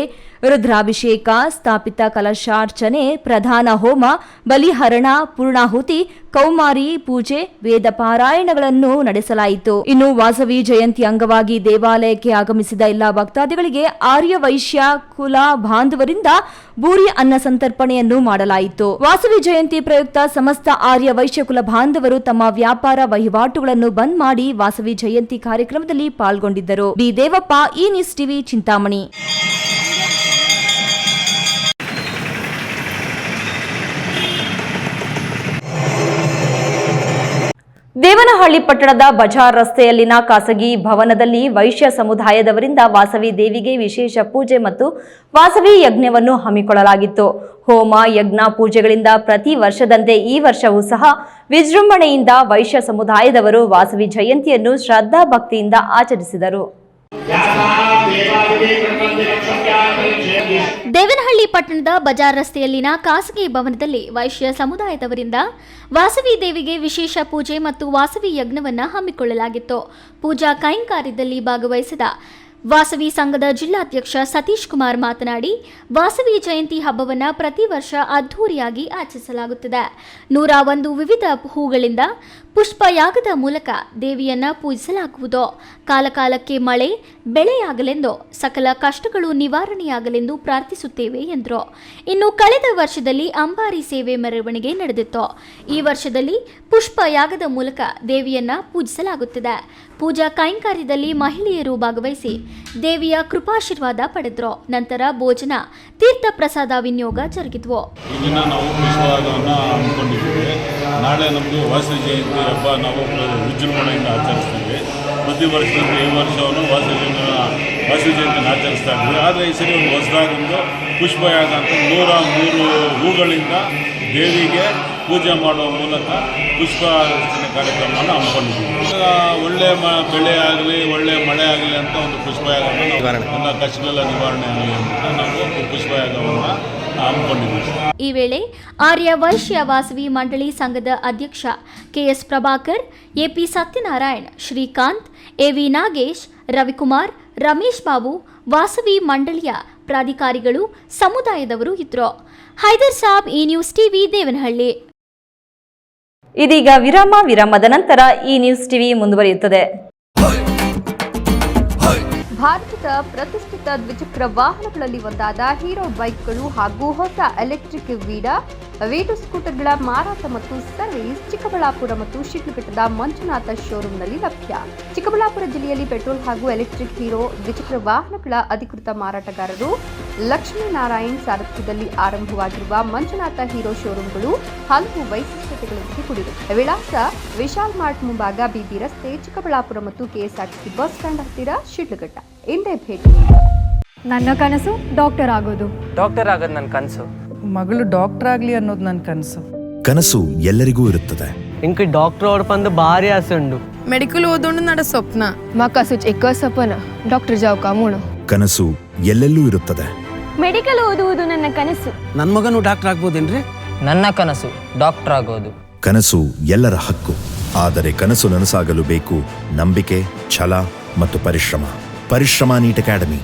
ರುದ್ರಾಭಿಷೇಕ, ಸ್ಥಾಪಿತ ಕಲಶಾರ್ಚನೆ, ಪ್ರಧಾನ ಹೋಮ, ಬಲಿಹರಣ, ಪೂರ್ಣಾಹುತಿ, ಕೌಮಾರಿ ಪೂಜೆ, ವೇದ ಪಾರಾಯಣಗಳನ್ನು ನಡೆಸಲಾಯಿತು. ಇನ್ನು ವಾಸವಿ ಜಯಂತಿ ಅಂಗವಾಗಿ ದೇವಾಲಯಕ್ಕೆ ಆಗಮಿಸಿದ ಎಲ್ಲಾ ಭಕ್ತಾದಿಗಳಿಗೆ ಆರ್ಯ ವೈಶ್ಯ ಕುಲ ಬಾಂಧವರಿಂದ ಬೂರಿ ಅನ್ನ ಸಂತರ್ಪಣೆಯನ್ನು ಮಾಡಲಾಯಿತು. ವಾಸವಿ ಜಯಂತಿ ಪ್ರಯುಕ್ತ ಸಮಸ್ತ ಆರ್ಯ ವೈಶ್ಯ ಕುಲ ಬಾಂಧವರು ತಮ್ಮ ವ್ಯಾಪಾರ ವಹಿವಾಟುಗಳನ್ನು ಬಂದ್ ಮಾಡಿ ವಾಸವಿ ಜಯಂತಿ ಕಾರ್ಯಕ್ರಮದಲ್ಲಿ ಪಾಲ್ಗೊಂಡಿದ್ದರು. ಬಿ ದೇವಪ್ಪ, ಈ ನ್ಯೂಸ್ ಟಿವಿ, ಚಿಂತಾಮಣಿ. ದೇವನಹಳ್ಳಿ ಪಟ್ಟಣದ ಬಜಾರ್ ರಸ್ತೆಯಲ್ಲಿನ ಖಾಸಗಿ ಭವನದಲ್ಲಿ ವೈಶ್ಯ ಸಮುದಾಯದವರಿಂದ ವಾಸವಿ ದೇವಿಗೆ ವಿಶೇಷ ಪೂಜೆ ಮತ್ತು ವಾಸವಿ ಯಜ್ಞವನ್ನು ಹಮ್ಮಿಕೊಳ್ಳಲಾಗಿತ್ತು. ಹೋಮ, ಯಜ್ಞ, ಪೂಜೆಗಳಿಂದ ಪ್ರತಿ ವರ್ಷದಂತೆ ಈ ವರ್ಷವೂ ಸಹ ವಿಜೃಂಭಣೆಯಿಂದ ವೈಶ್ಯ ಸಮುದಾಯದವರು ವಾಸವಿ ಜಯಂತಿಯನ್ನು ಶ್ರದ್ಧಾ ಭಕ್ತಿಯಿಂದ ಆಚರಿಸಿದರು. ದೇವನಹಳ್ಳಿ ಪಟ್ಟಣದ ಬಜಾರ್ ರಸ್ತೆಯಲ್ಲಿನ ಖಾಸಗಿ ಭವನದಲ್ಲಿ ವೈಶ್ಯ ಸಮುದಾಯದವರಿಂದ ವಾಸವಿ ದೇವಿಗೆ ವಿಶೇಷ ಪೂಜೆ ಮತ್ತು ವಾಸವಿ ಯಜ್ಞವನ್ನು ಹಮ್ಮಿಕೊಳ್ಳಲಾಗಿತ್ತು. ಪೂಜಾ ಕೈಂಕಾರ್ಯದಲ್ಲಿ ಭಾಗವಹಿಸಿದ ವಾಸವಿ ಸಂಘದ ಜಿಲ್ಲಾಧ್ಯಕ್ಷ ಸತೀಶ್ ಕುಮಾರ್ ಮಾತನಾಡಿ, ವಾಸವಿ ಜಯಂತಿ ಹಬ್ಬವನ್ನು ಪ್ರತಿ ವರ್ಷ ಅದ್ಧೂರಿಯಾಗಿ ಆಚರಿಸಲಾಗುತ್ತದೆ. 101 ವಿವಿಧ ಹೂಗಳಿಂದ ಪುಷ್ಪಯಾಗದ ಮೂಲಕ ದೇವಿಯನ್ನ ಪೂಜಿಸಲಾಗುವುದು. ಕಾಲಕಾಲಕ್ಕೆ ಮಳೆ ಬೆಳೆಯಾಗಲೆಂದು, ಸಕಲ ಕಷ್ಟಗಳು ನಿವಾರಣೆಯಾಗಲೆಂದು ಪ್ರಾರ್ಥಿಸುತ್ತೇವೆ ಎಂದರು. ಇನ್ನು ಕಳೆದ ವರ್ಷದಲ್ಲಿ ಅಂಬಾರಿ ಸೇವೆ ಮೆರವಣಿಗೆ ನಡೆದಿತ್ತು. ಈ ವರ್ಷದಲ್ಲಿ ಪುಷ್ಪಯಾಗದ ಮೂಲಕ ದೇವಿಯನ್ನ ಪೂಜಿಸಲಾಗುತ್ತದೆ. ಪೂಜಾ ಕೈಂಕಾರ್ಯದಲ್ಲಿ ಮಹಿಳೆಯರು ಭಾಗವಹಿಸಿ ದೇವಿಯ ಕೃಪಾಶೀರ್ವಾದ ಪಡೆದರು. ನಂತರ ಭೋಜನ, ತೀರ್ಥ ಪ್ರಸಾದ ವಿನಿಯೋಗ ಜರುಗಿದ್ವು. ನಾಳೆ ನಮ್ಮದು ವಾಸವಿ ಜಯಂತಿ ಹಬ್ಬ ನಾವು ವಿಜೃಂಭಣೆಯಿಂದ ಆಚರಿಸ್ತೀವಿ. ಪ್ರತಿ ವರ್ಷದಂತೆ ಈ ವರ್ಷವನ್ನು ವಾಸವಿ ಜಯಂತಿನ ಆಚರಿಸ್ತಾ ಇದ್ವಿ. ಆದರೆ ಈ ಸರಿ ಒಂದು ಹೊಸದಾಗೊಂದು ಪುಷ್ಪಯಾಗ ಅಂತ 103 ಹೂಗಳಿಂದ ದೇವಿಗೆ ಪೂಜೆ ಮಾಡುವ ಮೂಲಕ ಪುಷ್ಪಾರ್ಚನೆ ಕಾರ್ಯಕ್ರಮವನ್ನು ಹಮ್ಮಿಕೊಂಡಿದ್ದೀವಿ. ಒಳ್ಳೆ ಬೆಳೆ ಆಗಲಿ, ಒಳ್ಳೆ ಮಳೆ ಆಗಲಿ ಅಂತ ಒಂದು ಪುಷ್ಪಯಾಗವನ್ನು ಎಲ್ಲ ಕಷ್ಟಗಳೆಲ್ಲ ನಿವಾರಣೆ ಆಗಲಿ ಅಂತ ನಾವು ಪುಷ್ಪಯಾಗವನ್ನು ಹಮ್ಮಿಕೊಂಡಿದ್ದೀವಿ. ಈ ವೇಳೆ ಆರ್ಯ ವೈಶ್ಯ ವಾಸವಿ ಮಂಡಳಿ ಸಂಘದ ಅಧ್ಯಕ್ಷ ಕೆಎಸ್ ಪ್ರಭಾಕರ್, ಎಪಿ ಸತ್ಯನಾರಾಯಣ್, ಶ್ರೀಕಾಂತ್, ಎವಿ ನಾಗೇಶ್, ರವಿಕುಮಾರ್, ರಮೇಶ್ ಬಾಬು, ವಾಸವಿ ಮಂಡಳಿಯ ಪ್ರಾಧಿಕಾರಿಗಳು, ಸಮುದಾಯದವರು ಇದ್ದರು. ಹೈದರ್ ಸಾಬ್, ಈ ನ್ಯೂಸ್ ಟಿವಿ, ದೇವನಹಳ್ಳಿ. ಇದೀಗ ವಿರಾಮದ ನಂತರ ಈ ನ್ಯೂಸ್ ಟಿವಿ ಮುಂದುವರಿಯುತ್ತದೆ. ಭಾರತದ ಪ್ರತಿಷ್ಠಿತ ದ್ವಿಚಕ್ರ ವಾಹನಗಳಲ್ಲಿ ಒಂದಾದ ಹೀರೋ ಬೈಕ್ಗಳು ಹಾಗೂ ಹೊಸ ಎಲೆಕ್ಟ್ರಿಕ್ ವೀಡು ಸ್ಕೂಟರ್ಗಳ ಮಾರಾಟ ಮತ್ತು ಸರ್ವಿಸ್ ಚಿಕ್ಕಬಳ್ಳಾಪುರ ಮತ್ತು ಶಿಡ್ಲಘಟ್ಟದ ಮಂಜುನಾಥ ಶೋರೂಮ್ನಲ್ಲಿ ಲಭ್ಯ. ಚಿಕ್ಕಬಳ್ಳಾಪುರ ಜಿಲ್ಲೆಯಲ್ಲಿ ಪೆಟ್ರೋಲ್ ಹಾಗೂ ಎಲೆಕ್ಟ್ರಿಕ್ ಹೀರೋ ದ್ವಿಚಕ್ರ ವಾಹನಗಳ ಅಧಿಕೃತ ಮಾರಾಟಗಾರರು ಲಕ್ಷ್ಮೀನಾರಾಯಣ್ ಸಾರಥ್ಯದಲ್ಲಿ ಆರಂಭವಾಗಿರುವ ಮಂಜುನಾಥ ಹೀರೋ ಶೋರೂಮ್ಗಳು ಹಲವು ವೈಶಿಷ್ಟ್ಯತೆಗಳೊಂದಿಗೆ ಕೂಡಿವೆ. ವಿಳಾಸ ವಿಶಾಲ್ ಮಾರ್ಟ್ ಮುಂಭಾಗ, ಬಿಬಿ ರಸ್ತೆ, ಚಿಕ್ಕಬಳ್ಳಾಪುರ ಮತ್ತು ಕೆಎಸ್ಆರ್ಟಿಸಿ ಬಸ್ ಸ್ಟ್ಯಾಂಡ್ ಹತ್ತಿರ, ಶಿಡ್ಲಘಟ್ಟ. ಇಂದೇ ಭೇಟಿ. ನನ್ನ ಕನಸು ಡಾಕ್ಟರ್ ಆಗೋದು. ಡಾಕ್ಟರ್ ಆಗೋದು ನನ್ನ ಕನಸು. ಮಗಳು ಡಾಕ್ಟರ್ ಆಗಲಿ ಅನ್ನೋದು ನನ್ನ ಕನಸು. ಕನಸು ಎಲ್ಲರಿಗೂ ಇರುತ್ತದೆ. ఇంక డాక్టర్ ఓడపందు భారీ ఆశ ఉండు. మెడికల్ ఓదోండు నడ స్వప్న మా కసు ఎక్కువ సపన డాక్టర్ జావు కామును. ಕನಸು ಎಲ್ಲೆಲ್ಲೂ ಇರುತ್ತದೆ. ಮೆಡಿಕಲ್ ಓದುವುದು ನನ್ನ ಕನಸು. ನನ್ನ ಮಗನು ಡಾಕ್ಟರ್ ಆಗ್ಬೋದೇನ್ರಿ? ನನ್ನ ಕನಸು ಡಾಕ್ಟರ್ ಆಗೋದು. ಕನಸು ಎಲ್ಲರ ಹಕ್ಕು. ಆದರೆ ಕನಸು ನನಸಾಗಲು ಬೇಕು ನಂಬಿಕೆ, ಛಲ ಮತ್ತು ಪರಿಶ್ರಮ. Neat academy.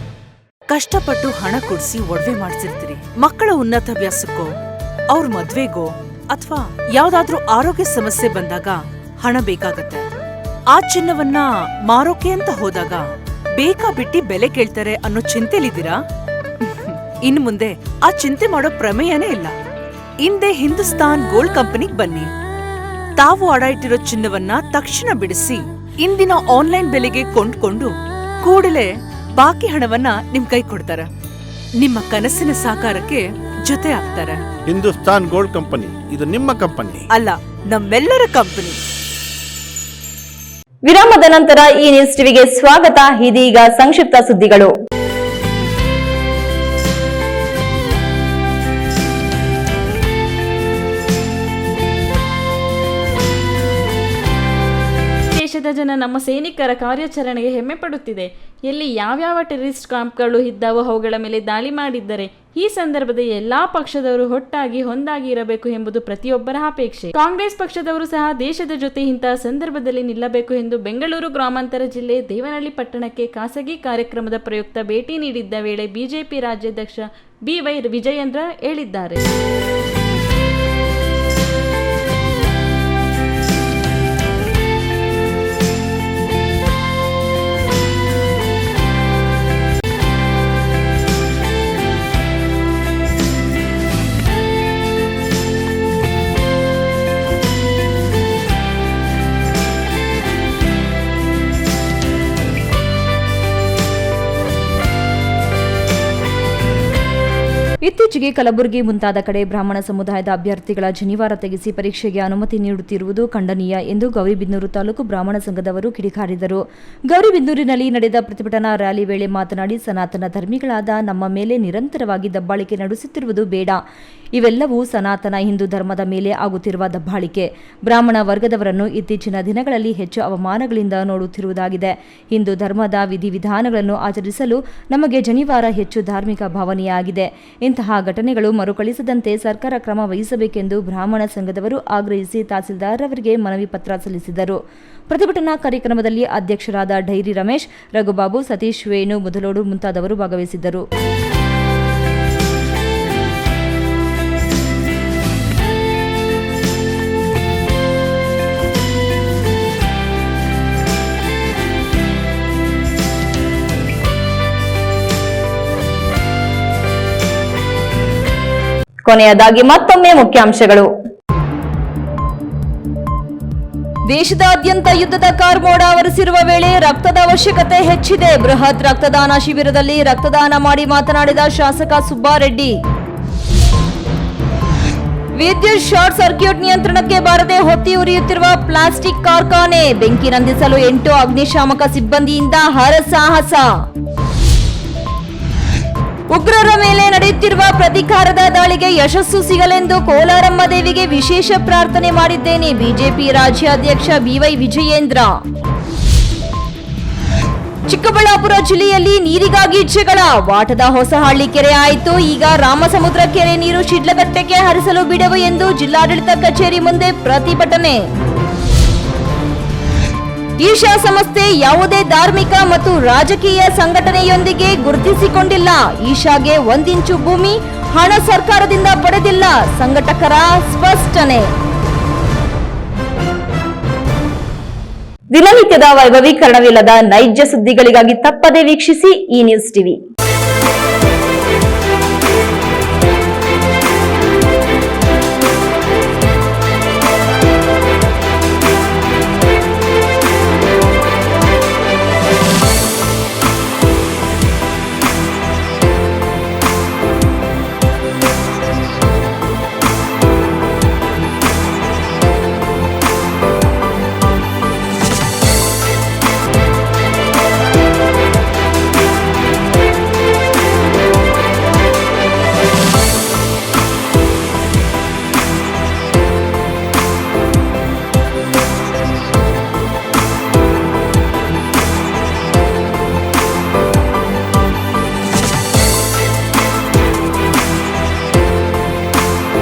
ಕಷ್ಟಪಟ್ಟು ಹಣ ಕೊಡಿಸಿ ಒಡವೆ ಮಾಡಿಸಿರ್ತೀರಿ. ಮಕ್ಕಳ ಉನ್ನತಾಭ್ಯಾಸಕ್ಕೋ, ಅವ್ರ ಮದ್ವೆಗೋ ಅಥವಾ ಯಾವ್ದಾದ್ರೂ ಆರೋಗ್ಯ ಸಮಸ್ಯೆ ಬಂದಾಗ ಹಣ ಬೇಕಾಗತ್ತೆ. ಆ ಚಿನ್ನವನ್ನ ಮಾರೋಕೆ ಅಂತ ಹೋದಾಗ ಬೇಕಾಬಿಟ್ಟಿ ಬೆಲೆ ಕೇಳ್ತಾರೆ ಅನ್ನೋ ಚಿಂತೆಲಿದ್ದೀರಾ? ಇನ್ನು ಮುಂದೆ ಆ ಚಿಂತೆ ಮಾಡೋ ಪ್ರಮೇಯನೇ ಇಲ್ಲ. ಹಿಂದೆ ಹಿಂದೂಸ್ತಾನ್ ಗೋಲ್ಡ್ ಕಂಪನಿಗೆ ಬನ್ನಿ. ತಾವು ಅಡ ಇಟ್ಟಿರೋ ಚಿನ್ನವನ್ನ ತಕ್ಷಣ ಬಿಡಿಸಿ ಇಂದಿನ ಆನ್ಲೈನ್ ಬೆಲೆಗೆ ಕೊಂಡ್ಕೊಂಡು ಕೂಡಲೇ ಬಾಕಿ ಹಣವನ್ನ ನಿಮ್ ಕೈ ಕೊಡ್ತಾರೆ. ನಿಮ್ಮ ಕನಸಿನ ಸಾಕಾರಕ್ಕೆ ಜೊತೆ ಆಗ್ತಾರೆ. ಹಿಂದೂಸ್ತಾನ್ ಗೋಲ್ಡ್ ಕಂಪನಿ ಇದು ನಿಮ್ಮ ಕಂಪನಿ ಅಲ್ಲ, ನಮ್ಮೆಲ್ಲರ ಕಂಪನಿ. ವಿರಾಮದ ನಂತರ ಈ ನ್ಯೂಸ್ ಟಿವಿಗೆ ಸ್ವಾಗತ. ಇದೀಗ ಸಂಕ್ಷಿಪ್ತ ಸುದ್ದಿಗಳು. ದೇಶದ ಜನ ನಮ್ಮ ಸೈನಿಕರ ಕಾರ್ಯಾಚರಣೆಗೆ ಹೆಮ್ಮೆ ಪಡುತ್ತಿದೆ. ಎಲ್ಲಿ ಯಾವ್ಯಾವ ಟೆರರಿಸ್ಟ್ ಕ್ಯಾಂಪ್ಗಳು ಇದ್ದಾವೋ ಅವುಗಳ ಮೇಲೆ ದಾಳಿ ಮಾಡಿದ್ದರೆ ಈ ಸಂದರ್ಭದಲ್ಲಿ ಎಲ್ಲಾ ಪಕ್ಷದವರು ಒಟ್ಟಾಗಿ ಹೊಂದಾಗಿ ಇರಬೇಕು ಎಂಬುದು ಪ್ರತಿಯೊಬ್ಬರ ಅಪೇಕ್ಷೆ. ಕಾಂಗ್ರೆಸ್ ಪಕ್ಷದವರು ಸಹ ದೇಶದ ಜೊತೆ ಇಂತಹ ಸಂದರ್ಭದಲ್ಲಿ ನಿಲ್ಲಬೇಕು ಎಂದು ಬೆಂಗಳೂರು ಗ್ರಾಮಾಂತರ ಜಿಲ್ಲೆ ದೇವನಹಳ್ಳಿ ಪಟ್ಟಣಕ್ಕೆ ಖಾಸಗಿ ಕಾರ್ಯಕ್ರಮದ ಪ್ರಯುಕ್ತ ಭೇಟಿ ನೀಡಿದ್ದ ವೇಳೆ ಬಿಜೆಪಿ ರಾಜ್ಯಾಧ್ಯಕ್ಷ BY ವಿಜಯೇಂದ್ರ ಹೇಳಿದ್ದಾರೆ. ಇತ್ತೀಚೆಗೆ ಕಲಬುರಗಿ ಮುಂತಾದ ಕಡೆ ಬ್ರಾಹ್ಮಣ ಸಮುದಾಯದ ಅಭ್ಯರ್ಥಿಗಳ ಜನಿವಾರ ತೆಗೆಸಿ ಪರೀಕ್ಷೆಗೆ ಅನುಮತಿ ನೀಡುತ್ತಿರುವುದು ಖಂಡನೀಯ ಎಂದು ಗೌರಿಬಿದನೂರು ತಾಲೂಕು ಬ್ರಾಹ್ಮಣ ಸಂಘದವರು ಕಿಡಿಕಾರಿದರು. ಗೌರಿಬಿದನೂರಿನಲ್ಲಿ ನಡೆದ ಪ್ರತಿಭಟನಾ ರ್ಯಾಲಿ ವೇಳೆ ಮಾತನಾಡಿ, ಸನಾತನ ಧರ್ಮಿಗಳಾದ ನಮ್ಮ ಮೇಲೆ ನಿರಂತರವಾಗಿ ದಬ್ಬಾಳಿಕೆ ನಡೆಸುತ್ತಿರುವುದು ಬೇಡ. ಇವೆಲ್ಲವೂ ಸನಾತನ ಹಿಂದೂ ಧರ್ಮದ ಮೇಲೆ ಆಗುತ್ತಿರುವ ದಬ್ಬಾಳಿಕೆ. ಬ್ರಾಹ್ಮಣ ವರ್ಗದವರನ್ನು ಇತ್ತೀಚಿನ ದಿನಗಳಲ್ಲಿ ಹೆಚ್ಚು ಅವಮಾನಗಳಿಂದ ನೋಡುತ್ತಿರುವುದಾಗಿದೆ. ಹಿಂದೂ ಧರ್ಮದ ವಿಧಿವಿಧಾನಗಳನ್ನು ಆಚರಿಸಲು ನಮಗೆ ಜನಿವಾರ ಹೆಚ್ಚು ಧಾರ್ಮಿಕ ಭಾವನೆಯಾಗಿದೆ. ಇಂತಹ ಘಟನೆಗಳು ಮರುಕಳಿಸದಂತೆ ಸರ್ಕಾರ ಕ್ರಮ ವಹಿಸಬೇಕೆಂದು ಬ್ರಾಹ್ಮಣ ಸಂಘದವರು ಆಗ್ರಹಿಸಿ ತಹಸೀಲ್ದಾರ್ ಅವರಿಗೆ ಮನವಿ ಪತ್ರ ಸಲ್ಲಿಸಿದರು. ಪ್ರತಿಭಟನಾ ಕಾರ್ಯಕ್ರಮದಲ್ಲಿ ಅಧ್ಯಕ್ಷರಾದ ಡೈರಿ ರಮೇಶ್, ರಘುಬಾಬು, ಸತೀಶ್, ವೇಣು, ಮುದಲೋಡು ಮುಂತಾದವರು ಭಾಗವಹಿಸಿದ್ದರು. ಕೊನೆಯದಾಗಿ ಮತ್ತೊಮ್ಮೆ ಮುಖ್ಯಾಂಶಗಳು. ದೇಶದಾದ್ಯಂತ ಯುದ್ಧದ ಕಾರ್ಮೋಡ ಆವರಿಸಿರುವ ವೇಳೆ ರಕ್ತದ ಅವಶ್ಯಕತೆ ಹೆಚ್ಚಿದೆ. ಬೃಹತ್ ರಕ್ತದಾನ ಶಿಬಿರದಲ್ಲಿ ರಕ್ತದಾನ ಮಾಡಿ ಮಾತನಾಡಿದ ಶಾಸಕ ಸುಬ್ಬಾರೆಡ್ಡಿ. ವಿದ್ಯುತ್ ಶಾರ್ಟ್ ಸರ್ಕ್ಯೂಟ್ ನಿಯಂತ್ರಣಕ್ಕೆ ಬಾರದೆ ಹೊತ್ತಿ ಉರಿಯುತ್ತಿರುವ ಪ್ಲಾಸ್ಟಿಕ್ ಕಾರ್ಖಾನೆ. ಬೆಂಕಿ ನಂದಿಸಲು 8 ಅಗ್ನಿಶಾಮಕ ಸಿಬ್ಬಂದಿಯಿಂದ ಹರಸಾಹಸ. ಉಗ್ರರ ಮೇಲೆ ನಡೆಯುತ್ತಿರುವ ಪ್ರತೀಕಾರದ ದಾಳಿಗೆ ಯಶಸ್ಸು ಸಿಗಲೆಂದು ಕೋಲಾರಮ್ಮ ದೇವಿಗೆ ವಿಶೇಷ ಪ್ರಾರ್ಥನೆ ಮಾಡಿದ್ದೇನೆ. ಬಿಜೆಪಿ ರಾಜ್ಯಾಧ್ಯಕ್ಷ BY ವಿಜಯೇಂದ್ರ. ಚಿಕ್ಕಬಳ್ಳಾಪುರ ಜಿಲ್ಲೆಯಲ್ಲಿ ನೀರಿಗಾಗಿ ಜಗಳ. ವಾಟದ ಹೊಸಹಳ್ಳಿ ಕೆರೆ ಆಯಿತು, ಈಗ ರಾಮಸಮುದ್ರ ಕೆರೆ ನೀರು ಶಿಡ್ಲಘಟ್ಟಕ್ಕೆ ಹರಿಸಲು ಬಿಡುವು ಎಂದು ಜಿಲ್ಲಾಡಳಿತ ಕಚೇರಿ ಮುಂದೆ ಪ್ರತಿಭಟನೆ. ಈಶಾ ಸಂಸ್ಥೆ ಯಾವುದೇ ಧಾರ್ಮಿಕ ಮತ್ತು ರಾಜಕೀಯ ಸಂಘಟನೆಯೊಂದಿಗೆ ಗುರುತಿಸಿಕೊಂಡಿಲ್ಲ. ಈಶಾಗೆ 1 ಇಂಚು ಭೂಮಿ, ಹಣ ಸರ್ಕಾರದಿಂದ ಪಡೆದಿಲ್ಲ. ಸಂಘಟಕರ ಸ್ಪಷ್ಟನೆ. ದಿನನಿತ್ಯದ ವೈಭವೀಕರಣವಿಲ್ಲದ ನೈಜ ಸುದ್ದಿಗಳಿಗಾಗಿ ತಪ್ಪದೇ ವೀಕ್ಷಿಸಿ ಈ ನ್ಯೂಸ್ ಟಿವಿ.